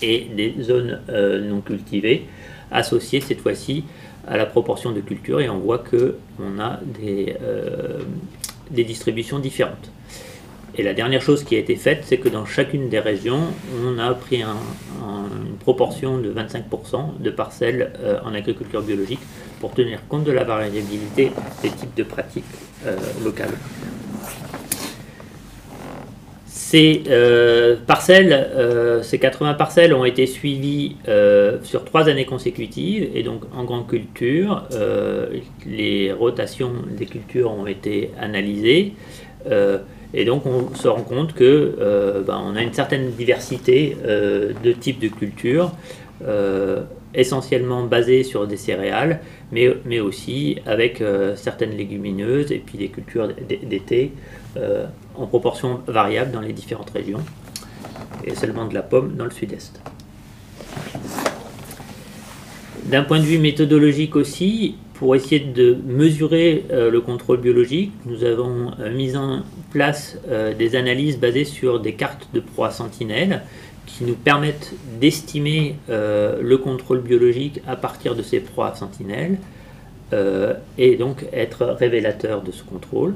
et des zones non cultivées, associées cette fois-ci à la proportion de culture, et on voit qu'on a des distributions différentes. Et la dernière chose qui a été faite, c'est que dans chacune des régions, on a pris une proportion de 25% de parcelles en agriculture biologique pour tenir compte de la variabilité des types de pratiques locales. Ces parcelles, ces 80 parcelles ont été suivies sur 3 années consécutives, et donc en grande culture, les rotations des cultures ont été analysées. Et donc on se rend compte que on a une certaine diversité de types de cultures, essentiellement basées sur des céréales, mais aussi avec certaines légumineuses et puis des cultures d'été en proportion variable dans les différentes régions, et seulement de la pomme dans le sud-est. D'un point de vue méthodologique aussi, pour essayer de mesurer le contrôle biologique, nous avons mis en place des analyses basées sur des cartes de proies sentinelles qui nous permettent d'estimer le contrôle biologique à partir de ces proies sentinelles et donc être révélateur de ce contrôle.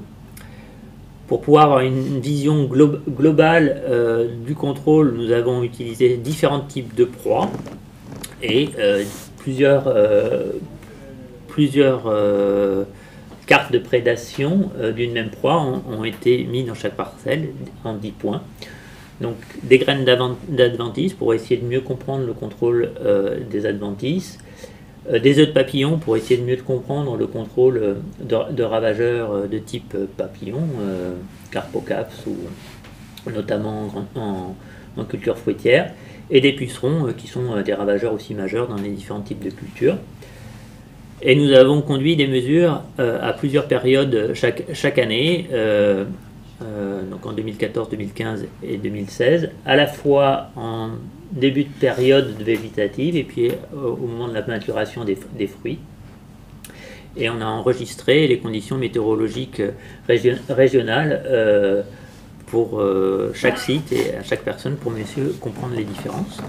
Pour pouvoir avoir une vision globale du contrôle, nous avons utilisé différents types de proies et plusieurs cartes de prédation d'une même proie ont été mises dans chaque parcelle en 10 points. Donc des graines d'adventices pour essayer de mieux comprendre le contrôle des adventices, des œufs de papillons pour essayer de mieux comprendre le contrôle de ravageurs de type papillon, Carpocaps, ou notamment en culture fruitière, et des pucerons qui sont des ravageurs aussi majeurs dans les différents types de cultures. Et nous avons conduit des mesures à plusieurs périodes chaque année, donc en 2014, 2015 et 2016, à la fois en début de période végétative et puis au moment de la maturation des fruits. Et on a enregistré les conditions météorologiques régionales pour chaque site et à chaque personne pour mieux comprendre les différences.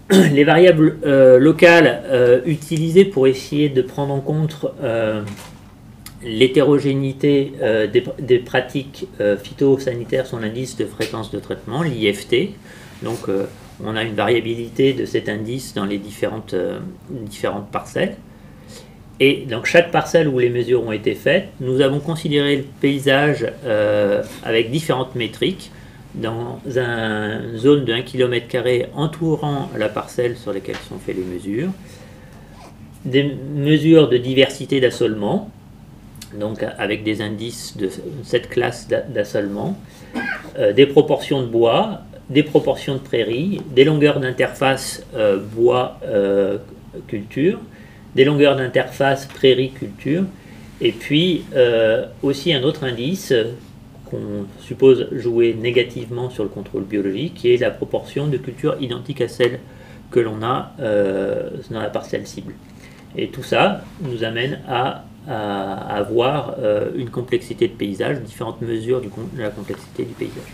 Les variables locales utilisées pour essayer de prendre en compte l'hétérogénéité des pratiques phytosanitaires sont l'indice de fréquence de traitement, l'IFT. Donc on a une variabilité de cet indice dans les différentes parcelles. Et donc chaque parcelle où les mesures ont été faites, nous avons considéré le paysage avec différentes métriques dans une zone de 1 km² entourant la parcelle sur laquelle sont faites les mesures, des mesures de diversité d'assolement, donc avec des indices de cette classe d'assolement, des proportions de bois, des proportions de prairies, des longueurs d'interface bois-culture, des longueurs d'interface prairie-culture, et puis aussi un autre indice qu'on suppose jouer négativement sur le contrôle biologique, qui est la proportion de cultures identiques à celle que l'on a dans la parcelle cible. Et tout ça nous amène à avoir une complexité de paysage, différentes mesures de la complexité du paysage.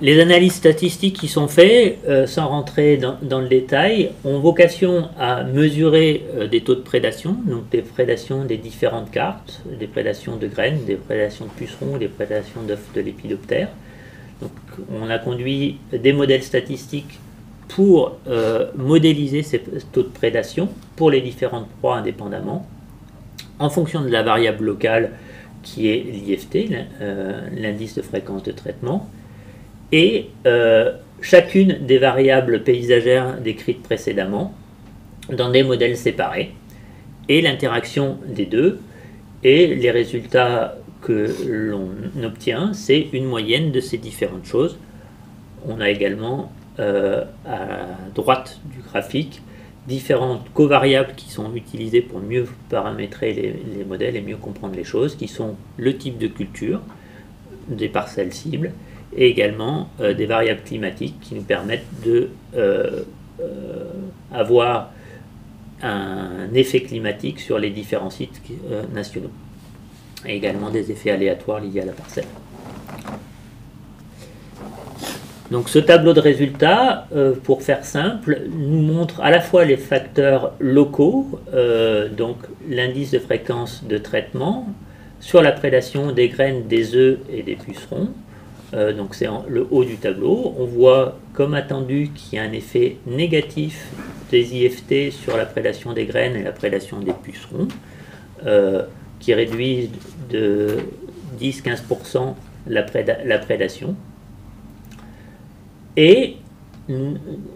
Les analyses statistiques qui sont faites, sans rentrer dans le détail, ont vocation à mesurer des taux de prédation, donc des prédations des différentes cartes, des prédations de graines, des prédations de pucerons, des prédations d'œufs de lépidoptères. Donc, on a conduit des modèles statistiques pour modéliser ces taux de prédation pour les différentes proies indépendamment. en fonction de la variable locale qui est l'IFT, l'indice de fréquence de traitement, et chacune des variables paysagères décrites précédemment dans des modèles séparés, et l'interaction des deux, et les résultats que l'on obtient, c'est une moyenne de ces différentes choses. On a également à droite du graphique différentes covariables qui sont utilisées pour mieux paramétrer les modèles et mieux comprendre les choses, qui sont le type de culture, des parcelles cibles, et également des variables climatiques qui nous permettent de avoir un effet climatique sur les différents sites nationaux, et également des effets aléatoires liés à la parcelle. Donc ce tableau de résultats, pour faire simple, nous montre à la fois les facteurs locaux, donc l'indice de fréquence de traitement, sur la prédation des graines, des œufs et des pucerons. Donc c'est le haut du tableau. On voit, comme attendu, qu'il y a un effet négatif des IFT sur la prédation des graines et la prédation des pucerons, qui réduisent de 10-15% la prédation. Et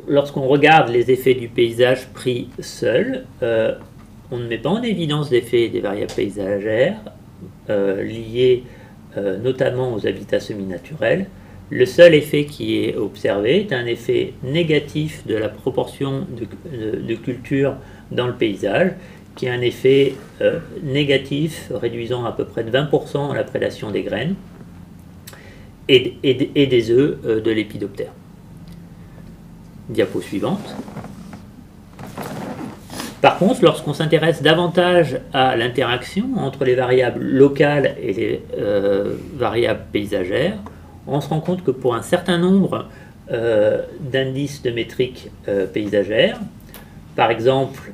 lorsqu'on regarde les effets du paysage pris seul, on ne met pas en évidence d'effets des variables paysagères liées notamment aux habitats semi-naturels. Le seul effet qui est observé est un effet négatif de la proportion de culture dans le paysage, qui est un effet négatif réduisant à peu près de 20% la prédation des graines et des œufs de lépidoptère. Diapo suivante. Par contre, lorsqu'on s'intéresse davantage à l'interaction entre les variables locales et les variables paysagères, on se rend compte que pour un certain nombre d'indices de métriques paysagères, par exemple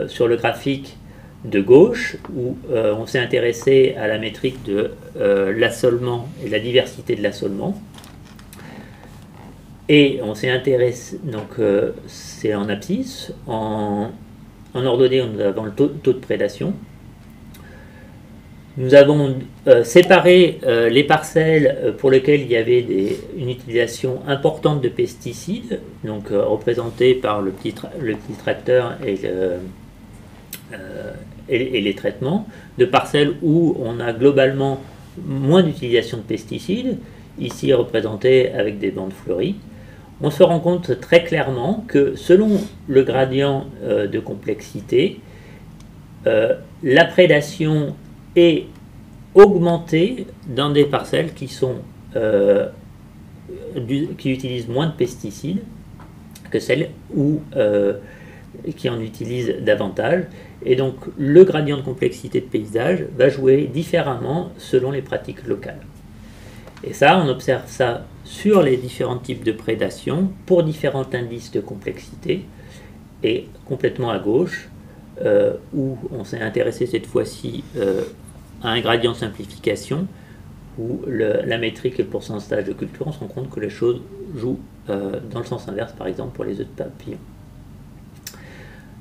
sur le graphique de gauche, où on s'est intéressé à la métrique de l'assolement et la diversité de l'assolement, et on s'est intéressé, donc c'est en abscisse, en ordonnée, nous avons le taux de prédation. Nous avons séparé les parcelles pour lesquelles il y avait une utilisation importante de pesticides, donc représentées par le petit tracteur et les traitements, de parcelles où on a globalement moins d'utilisation de pesticides, ici représentées avec des bandes fleuries. On se rend compte très clairement que selon le gradient de complexité, la prédation est augmentée dans des parcelles qui utilisent moins de pesticides que celles qui en utilisent davantage. Et donc le gradient de complexité de paysage va jouer différemment selon les pratiques locales. Et ça, on observe ça sur les différents types de prédation pour différents indices de complexité. Et complètement à gauche, où on s'est intéressé cette fois-ci à un gradient de simplification, où la métrique et le pourcentage de culture, on se rend compte que les choses jouent dans le sens inverse, par exemple pour les œufs de papillon.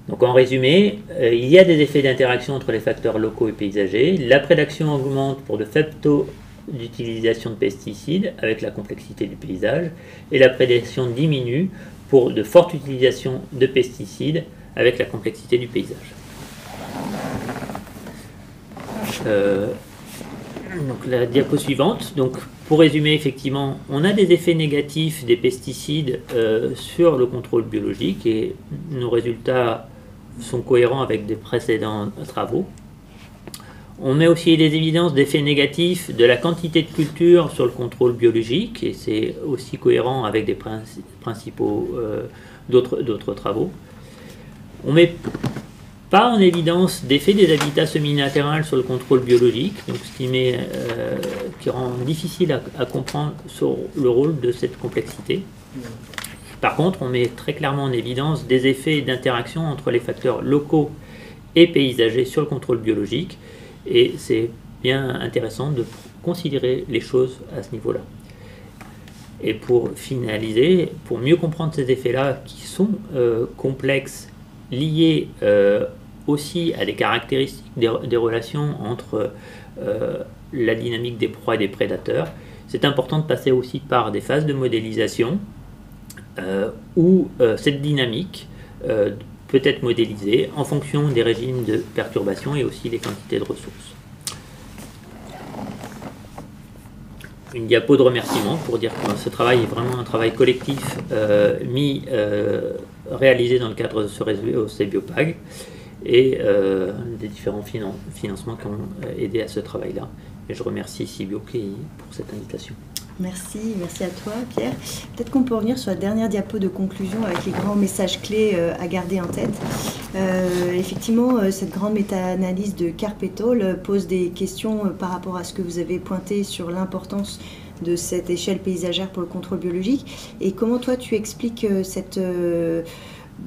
Donc en résumé, il y a des effets d'interaction entre les facteurs locaux et paysagers. La prédation augmente pour de faibles taux d'utilisation de pesticides avec la complexité du paysage, et la prédation diminue pour de fortes utilisations de pesticides avec la complexité du paysage. Donc la diapo suivante. Donc pour résumer, effectivement, on a des effets négatifs des pesticides sur le contrôle biologique, et nos résultats sont cohérents avec des précédents travaux. On met aussi des évidences d'effets négatifs de la quantité de culture sur le contrôle biologique, et c'est aussi cohérent avec des principaux d'autres travaux. On ne met pas en évidence d'effets des habitats semi-naturels sur le contrôle biologique, donc ce qui rend difficile à comprendre sur le rôle de cette complexité. Par contre, on met très clairement en évidence des effets d'interaction entre les facteurs locaux et paysagers sur le contrôle biologique, et c'est bien intéressant de considérer les choses à ce niveau-là. Et pour finaliser, pour mieux comprendre ces effets-là qui sont complexes, liés aussi à des caractéristiques des relations entre la dynamique des proies et des prédateurs. C'est important de passer aussi par des phases de modélisation où cette dynamique peut être modélisée en fonction des régimes de perturbation et aussi des quantités de ressources. Une diapo de remerciement pour dire que ce travail est vraiment un travail collectif réalisé dans le cadre de ce réseau CBiopag et des différents financements qui ont aidé à ce travail-là. Et je remercie CBio pour cette invitation. Merci à toi Pierre. Peut-être qu'on peut revenir sur la dernière diapo de conclusion avec les grands messages clés à garder en tête. Effectivement, cette grande méta-analyse de Carpetol pose des questions par rapport à ce que vous avez pointé sur l'importance de cette échelle paysagère pour le contrôle biologique. Et comment toi tu expliques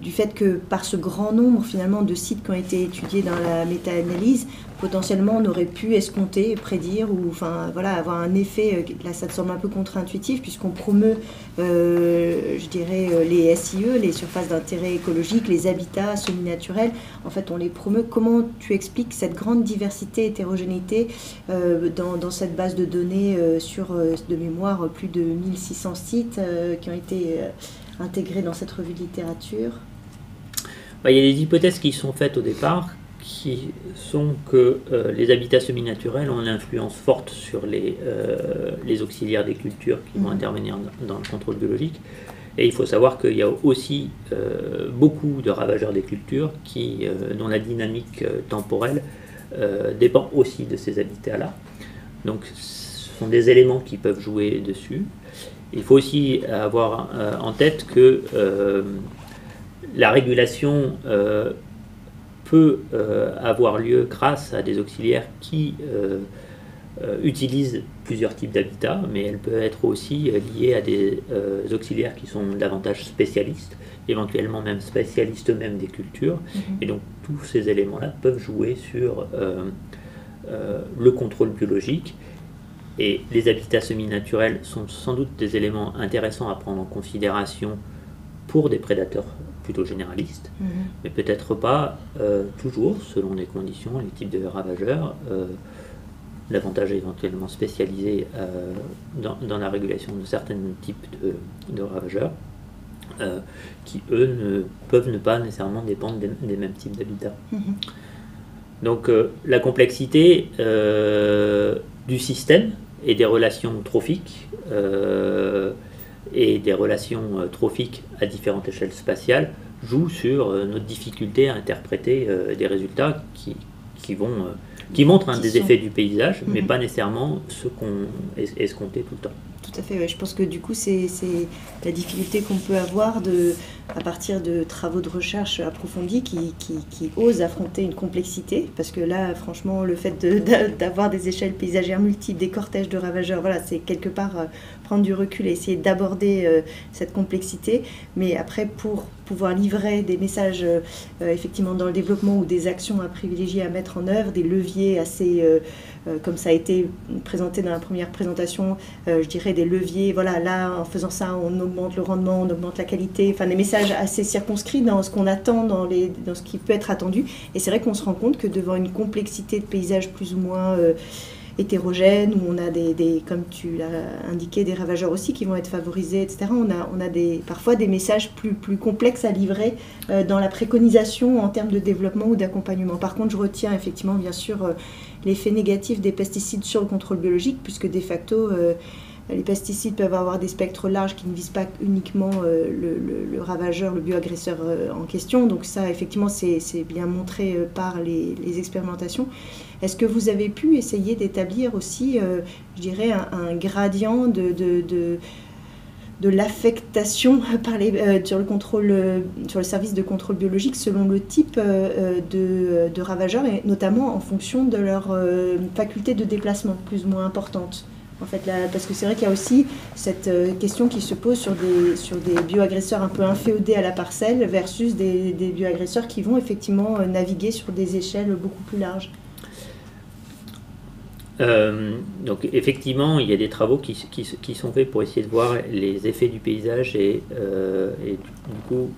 du fait que par ce grand nombre finalement de sites qui ont été étudiés dans la méta-analyse, potentiellement on aurait pu escompter, prédire ou avoir un effet, là ça te semble un peu contre-intuitif puisqu'on promeut je dirais les SIE, les surfaces d'intérêt écologique, les habitats semi-naturels, en fait on les promeut. Comment tu expliques cette grande diversité, hétérogénéité dans cette base de données sur de mémoire plus de 1600 sites qui ont été intégrés dans cette revue de littérature? Il y a des hypothèses qui sont faites au départ, qui sont que les habitats semi-naturels ont une influence forte sur les auxiliaires des cultures qui vont intervenir dans le contrôle biologique. Et il faut savoir qu'il y a aussi beaucoup de ravageurs des cultures dont la dynamique temporelle dépend aussi de ces habitats-là. Donc ce sont des éléments qui peuvent jouer dessus. Il faut aussi avoir en tête que la régulation peut avoir lieu grâce à des auxiliaires qui utilisent plusieurs types d'habitats, mais elle peut être aussi liée à des auxiliaires qui sont davantage spécialistes, éventuellement même spécialistes eux-mêmes des cultures. Et donc tous ces éléments-là peuvent jouer sur le contrôle biologique. Et les habitats semi-naturels sont sans doute des éléments intéressants à prendre en considération pour des prédateurs plutôt généralistes, mais peut-être pas toujours, selon les conditions, les types de ravageurs, davantage éventuellement spécialisés dans la régulation de certains types de ravageurs, qui eux peuvent ne pas nécessairement dépendre des mêmes types d'habitats. Donc la complexité du système et des relations trophiques et des relations trophiques à différentes échelles spatiales joue sur notre difficulté à interpréter des résultats qui montrent des effets du paysage, mais pas nécessairement ce qu'on escomptait tout le temps. Tout à fait, ouais. Je pense que du coup c'est la difficulté qu'on peut avoir à partir de travaux de recherche approfondis qui osent affronter une complexité, parce que là franchement le fait d'avoir des échelles paysagères multiples, des cortèges de ravageurs, voilà, c'est quelque part prendre du recul et essayer d'aborder cette complexité, mais après pour pouvoir livrer des messages effectivement dans le développement ou des actions à privilégier, à mettre en œuvre, des leviers assez comme ça a été présenté dans la première présentation, je dirais des leviers, voilà, là en faisant ça on augmente le rendement, on augmente la qualité, enfin des messages assez circonscrits dans ce qu'on attend, dans ce qui peut être attendu. Et c'est vrai qu'on se rend compte que devant une complexité de paysages plus ou moins hétérogène, où on a comme tu l'as indiqué, des ravageurs aussi qui vont être favorisés, etc. On a parfois des messages plus complexes à livrer dans la préconisation en termes de développement ou d'accompagnement. Par contre, je retiens effectivement, bien sûr, l'effet négatif des pesticides sur le contrôle biologique, puisque de facto, les pesticides peuvent avoir des spectres larges qui ne visent pas uniquement le ravageur, le bioagresseur en question. Donc ça, effectivement, c'est bien montré par les expérimentations. Est-ce que vous avez pu essayer d'établir aussi, je dirais, un gradient de l'affectation sur le service de contrôle biologique selon le type de ravageur, et notamment en fonction de leur faculté de déplacement plus ou moins importante? En fait, parce que c'est vrai qu'il y a aussi cette question qui se pose sur des bioagresseurs un peu inféodés à la parcelle versus des bioagresseurs qui vont effectivement naviguer sur des échelles beaucoup plus larges. Donc effectivement, il y a des travaux qui sont faits pour essayer de voir les effets du paysage et du coup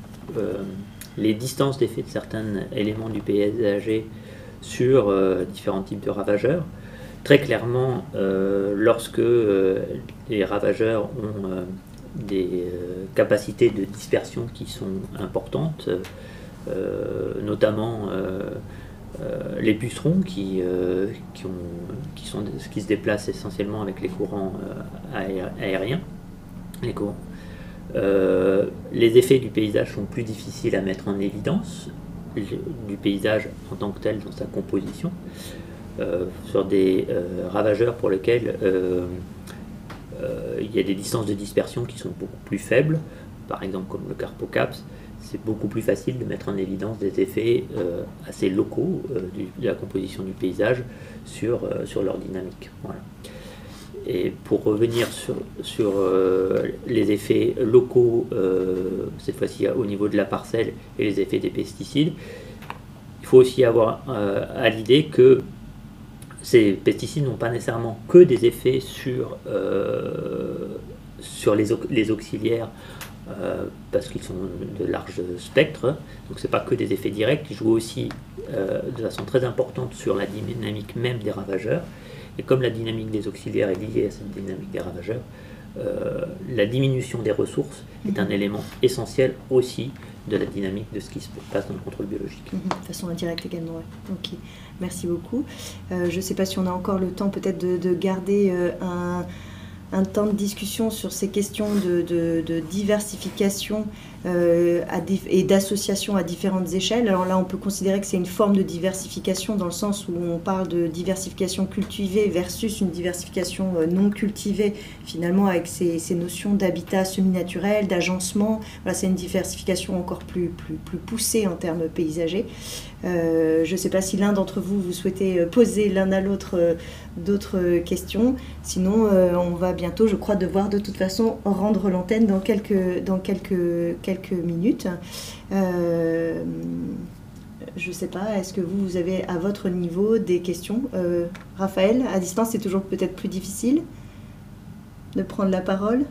les distances d'effet de certains éléments du paysager sur différents types de ravageurs. Très clairement, lorsque les ravageurs ont des capacités de dispersion qui sont importantes, notamment les pucerons qui se déplacent essentiellement avec les courants aériens. Les effets du paysage sont plus difficiles à mettre en évidence, du paysage en tant que tel dans sa composition, sur des ravageurs pour lesquels il y a des distances de dispersion qui sont beaucoup plus faibles, par exemple comme le Carpocaps. C'est beaucoup plus facile de mettre en évidence des effets assez locaux de la composition du paysage sur leur dynamique. Voilà. Et pour revenir sur les effets locaux, cette fois-ci au niveau de la parcelle et les effets des pesticides, il faut aussi avoir à l'idée que ces pesticides n'ont pas nécessairement que des effets sur les auxiliaires, parce qu'ils sont de large spectre, donc c'est pas que des effets directs, ils jouent aussi de façon très importante sur la dynamique même des ravageurs, et comme la dynamique des auxiliaires est liée à cette dynamique des ravageurs, la diminution des ressources est un élément essentiel aussi de la dynamique de ce qui se passe dans le contrôle biologique. De façon indirecte également, ouais. Ok, merci beaucoup. Je ne sais pas si on a encore le temps peut-être de garder un temps de discussion sur ces questions de diversification et d'association à différentes échelles. Alors là, on peut considérer que c'est une forme de diversification dans le sens où on parle de diversification cultivée versus une diversification non cultivée, finalement avec ces notions d'habitat semi-naturel, d'agencement. Voilà, c'est une diversification encore plus poussée en termes paysagers. Je ne sais pas si l'un d'entre vous souhaitez poser l'un à l'autre d'autres questions. Sinon, on va bientôt, je crois, devoir de toute façon rendre l'antenne dans quelques minutes. Je ne sais pas, est-ce que vous avez à votre niveau des questions? Raphaël, à distance, c'est toujours peut-être plus difficile de prendre la parole.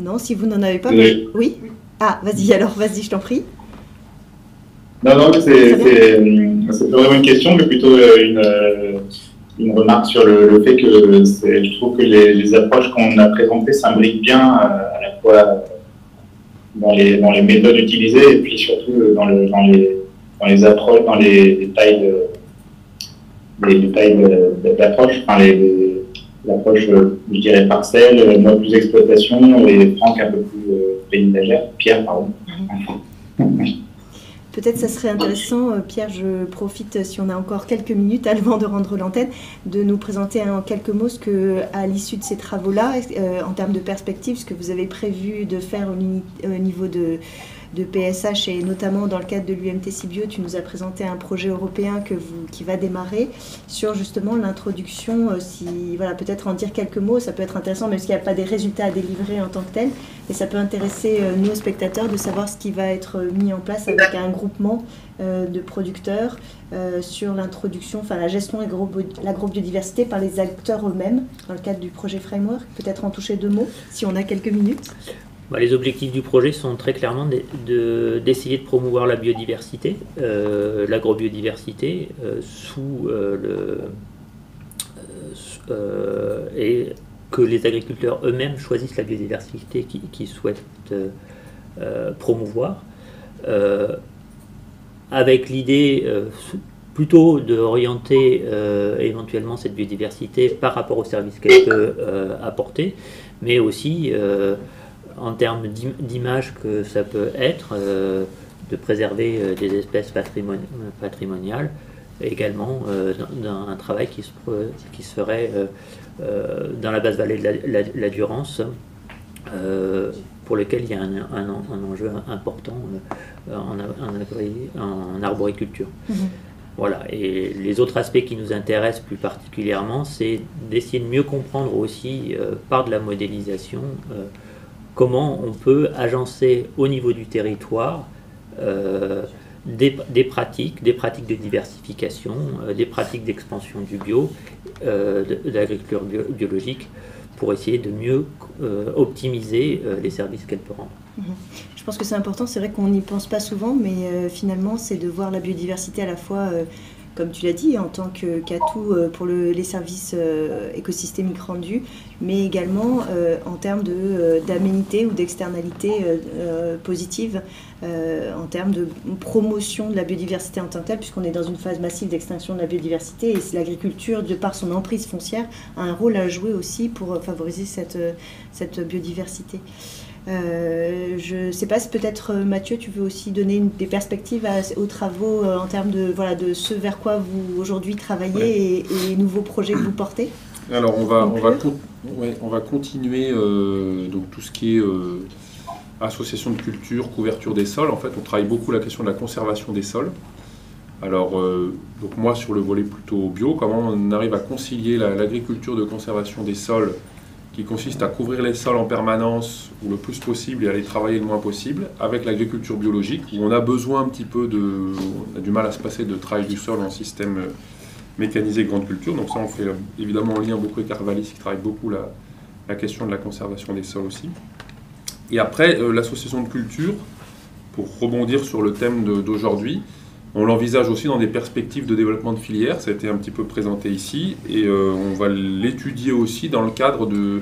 Non, si vous n'en avez pas... Oui. Ah, vas-y, alors, vas-y, je t'en prie. Non, c'est pas vraiment une question, mais plutôt une remarque sur le fait que je trouve que les approches qu'on a présentées s'imbriquent bien à la fois dans les méthodes utilisées et puis surtout dans les approches, dans les détails d'approche, enfin l'approche, je dirais, parcelle, moi plus exploitation et Franck un peu plus paysagère, Pierre, pardon. Peut-être ça serait intéressant, Pierre, je profite, si on a encore quelques minutes avant de rendre l'antenne, de nous présenter en quelques mots ce que, à l'issue de ces travaux-là, en termes de perspective, ce que vous avez prévu de faire au niveau de PSH et notamment dans le cadre de l'UMT Cibio, tu nous as présenté un projet européen qui va démarrer sur justement l'introduction, voilà, peut-être en dire quelques mots, ça peut être intéressant, même s'il n'y a pas des résultats à délivrer en tant que tel, et ça peut intéresser nos spectateurs de savoir ce qui va être mis en place avec un groupement de producteurs sur l'introduction, enfin la gestion de l'agrobiodiversité par les acteurs eux-mêmes dans le cadre du projet Framework. Peut-être en toucher 2 mots, si on a quelques minutes. Les objectifs du projet sont très clairement d'essayer de promouvoir la biodiversité, l'agrobiodiversité, et que les agriculteurs eux-mêmes choisissent la biodiversité qu'ils souhaitent promouvoir, avec l'idée plutôt d'orienter éventuellement cette biodiversité par rapport aux services qu'elle peut apporter, mais aussi en termes d'image que ça peut être, de préserver des espèces patrimoniales, également dans un travail qui se ferait dans la basse vallée de la Durance, pour lequel il y a un enjeu important en arboriculture. Voilà. Et les autres aspects qui nous intéressent plus particulièrement, c'est d'essayer de mieux comprendre aussi, par de la modélisation, comment on peut agencer au niveau du territoire des pratiques de diversification, des pratiques d'expansion du bio, de l'agriculture biologique, pour essayer de mieux optimiser les services qu'elle peut rendre. Je pense que c'est important, c'est vrai qu'on n'y pense pas souvent, mais finalement c'est de voir la biodiversité à la fois, comme tu l'as dit, en tant qu'atout pour les services écosystémiques rendus, mais également en termes d'aménité ou d'externalité positive, en termes de promotion de la biodiversité en tant que telle, puisqu'on est dans une phase massive d'extinction de la biodiversité, et l'agriculture, de par son emprise foncière, a un rôle à jouer aussi pour favoriser cette biodiversité. Je ne sais pas, peut-être Mathieu, tu veux aussi donner des perspectives aux travaux en termes de ce vers quoi vous aujourd'hui travaillez et les nouveaux projets que vous portez. Alors on va continuer donc tout ce qui est association de culture, couverture des sols. En fait, on travaille beaucoup la question de la conservation des sols. Alors donc moi sur le volet plutôt bio, comment on arrive à concilier l'agriculture de conservation des sols, qui consiste à couvrir les sols en permanence ou le plus possible et à les travailler le moins possible, avec l'agriculture biologique, où on a besoin un petit peu on a du mal à se passer de travail du sol en système mécanisé grande culture. Donc ça, on fait évidemment en lien beaucoup avec Arvalis, qui travaille beaucoup la question de la conservation des sols aussi. Et après, l'association de culture, pour rebondir sur le thème d'aujourd'hui, on l'envisage aussi dans des perspectives de développement de filières, ça a été un petit peu présenté ici, et on va l'étudier aussi dans le cadre de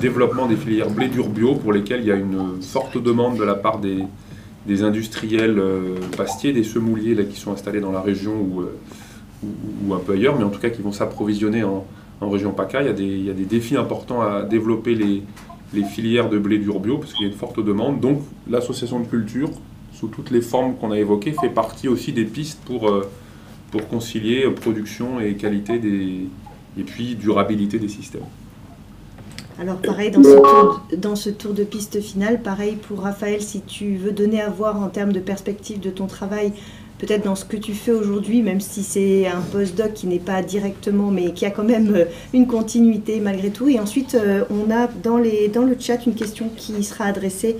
développement des filières blé dur bio, pour lesquelles il y a une forte demande de la part des industriels pastiers, des semouliers là, qui sont installés dans la région ou un peu ailleurs, mais en tout cas qui vont s'approvisionner en région PACA. Il y a des défis importants à développer les filières de blé dur bio, parce qu'il y a une forte demande. Donc l'association de culture, sous toutes les formes qu'on a évoquées, fait partie aussi des pistes pour concilier production et qualité et puis durabilité des systèmes. Alors pareil, dans ce tour de piste final, pareil pour Raphaël, si tu veux donner à voir en termes de perspective de ton travail, peut-être dans ce que tu fais aujourd'hui, même si c'est un postdoc qui n'est pas directement, mais qui a quand même une continuité malgré tout. Et ensuite, on a dans le chat une question qui sera adressée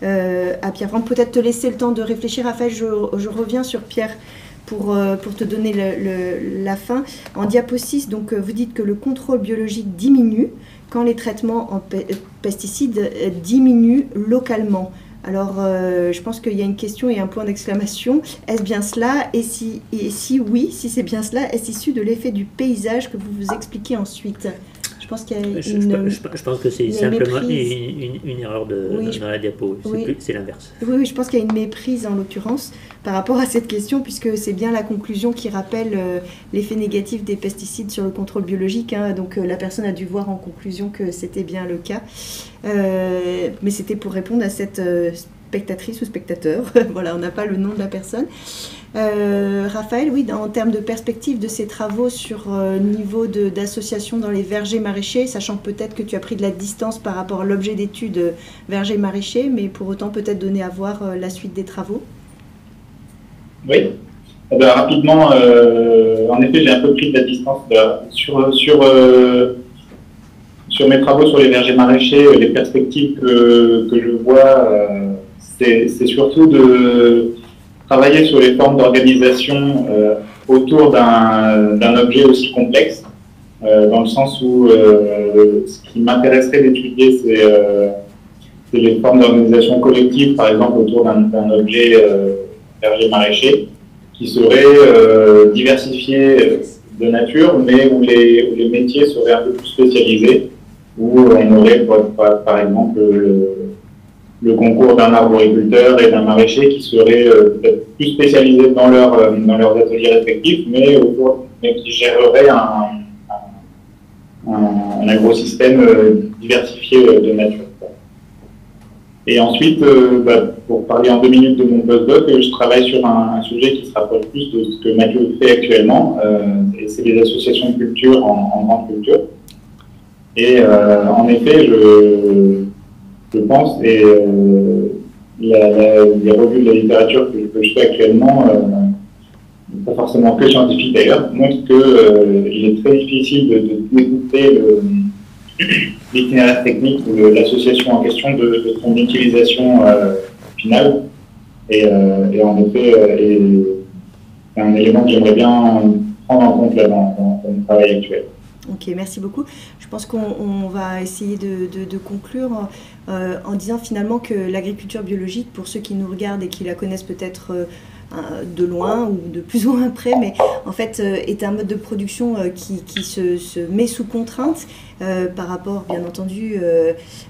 à Pierre. Avant peut-être te laisser le temps de réfléchir, Raphaël, je reviens sur Pierre pour te donner la fin. En diapo 6, donc, vous dites que le contrôle biologique diminue quand les traitements en pesticides diminuent localement. Alors, je pense qu'il y a une question et un point d'exclamation. Est-ce bien cela? Et si oui, si c'est bien cela, est-ce issu de l'effet du paysage que vous vous expliquez ensuite? Je pense qu'il y a je pense que c'est simplement une erreur dans la diapo. C'est l'inverse. Oui, je pense qu'il y a une méprise en l'occurrence par rapport à cette question, puisque c'est bien la conclusion qui rappelle l'effet négatif des pesticides sur le contrôle biologique. Hein. Donc la personne a dû voir en conclusion que c'était bien le cas. Mais c'était pour répondre à cette spectatrice ou spectateur. Voilà, on n'a pas le nom de la personne. Raphaël, oui, en termes de perspective de ces travaux sur niveau d'association dans les vergers maraîchers, sachant peut-être que tu as pris de la distance par rapport à l'objet d'étude verger maraîcher, mais pour autant peut-être donner à voir la suite des travaux. Oui, rapidement, en effet, j'ai un peu pris de la distance sur mes travaux sur les vergers maraîchers. Les perspectives que je vois, c'est surtout de travailler sur les formes d'organisation autour d'un objet aussi complexe, dans le sens où ce qui m'intéresserait d'étudier, c'est les formes d'organisation collective, par exemple autour d'un objet verger maraîcher, qui serait diversifié de nature, mais où les métiers seraient un peu plus spécialisés, où on aurait par exemple le concours d'un arboriculteur et d'un maraîcher qui seraient peut-être plus spécialisés dans leurs ateliers respectifs, mais qui géreraient un agrosystème diversifié de nature. Et ensuite, pour parler en 2 minutes de mon postdoc, je travaille sur un sujet qui se rapproche plus de ce que Mathieu fait actuellement, et c'est les associations de culture en grande culture. Et en effet, je pense, et les revues de la littérature que je fais actuellement, pas forcément que scientifique d'ailleurs, montrent qu'il est très difficile de découper l'itinéraire technique ou l'association en question de son utilisation finale. Et en effet, c'est un élément que j'aimerais bien prendre en compte là, dans mon travail actuel. Ok, merci beaucoup. Je pense qu'on va essayer de conclure en disant finalement que l'agriculture biologique, pour ceux qui nous regardent et qui la connaissent peut-être de loin ou de plus ou moins près, mais en fait est un mode de production qui se met sous contrainte par rapport bien entendu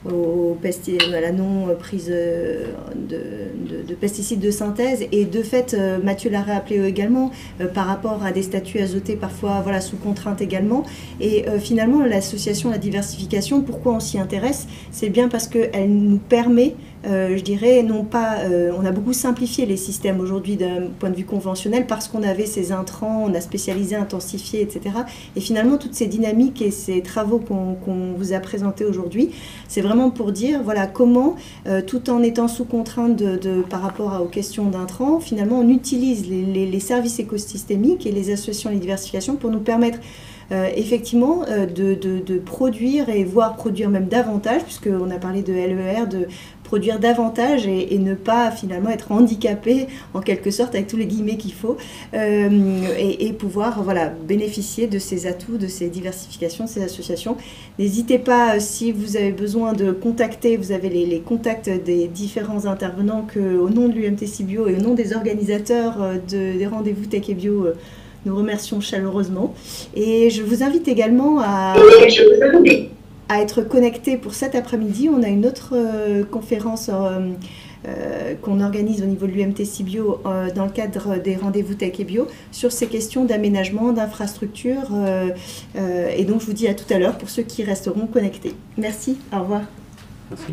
à la non-prise de pesticides de synthèse, et de fait Mathieu l'a rappelé également par rapport à des statuts azotés parfois voilà, sous contrainte également, et finalement l'association à la diversification, pourquoi on s'y intéresse, c'est bien parce qu'elle nous permet je dirais, non pas, on a beaucoup simplifié les systèmes aujourd'hui d'un point de vue conventionnel parce qu'on avait ces intrants, on a spécialisé, intensifié, etc. Et finalement, toutes ces dynamiques et ces travaux qu'on vous a présentés aujourd'hui, c'est vraiment pour dire, voilà, comment, tout en étant sous contrainte par rapport aux questions d'intrants, finalement, on utilise les services écosystémiques et les associations à la diversification pour nous permettre effectivement de produire et voire produire même davantage, puisqu'on a parlé de LER, de produire davantage et ne pas finalement être handicapé en quelque sorte avec tous les guillemets qu'il faut et pouvoir voilà, bénéficier de ces atouts, de ces diversifications, de ces associations. N'hésitez pas, si vous avez besoin de contacter, vous avez les contacts des différents intervenants au nom de l'UMTC Bio et au nom des organisateurs des rendez-vous Tech et Bio. Nous remercions chaleureusement. Et je vous invite également à être connecté pour cet après-midi. On a une autre conférence qu'on organise au niveau de l'UMTC Bio dans le cadre des rendez-vous Tech et Bio sur ces questions d'aménagement, d'infrastructure. Et donc je vous dis à tout à l'heure pour ceux qui resteront connectés. Merci, au revoir. Merci.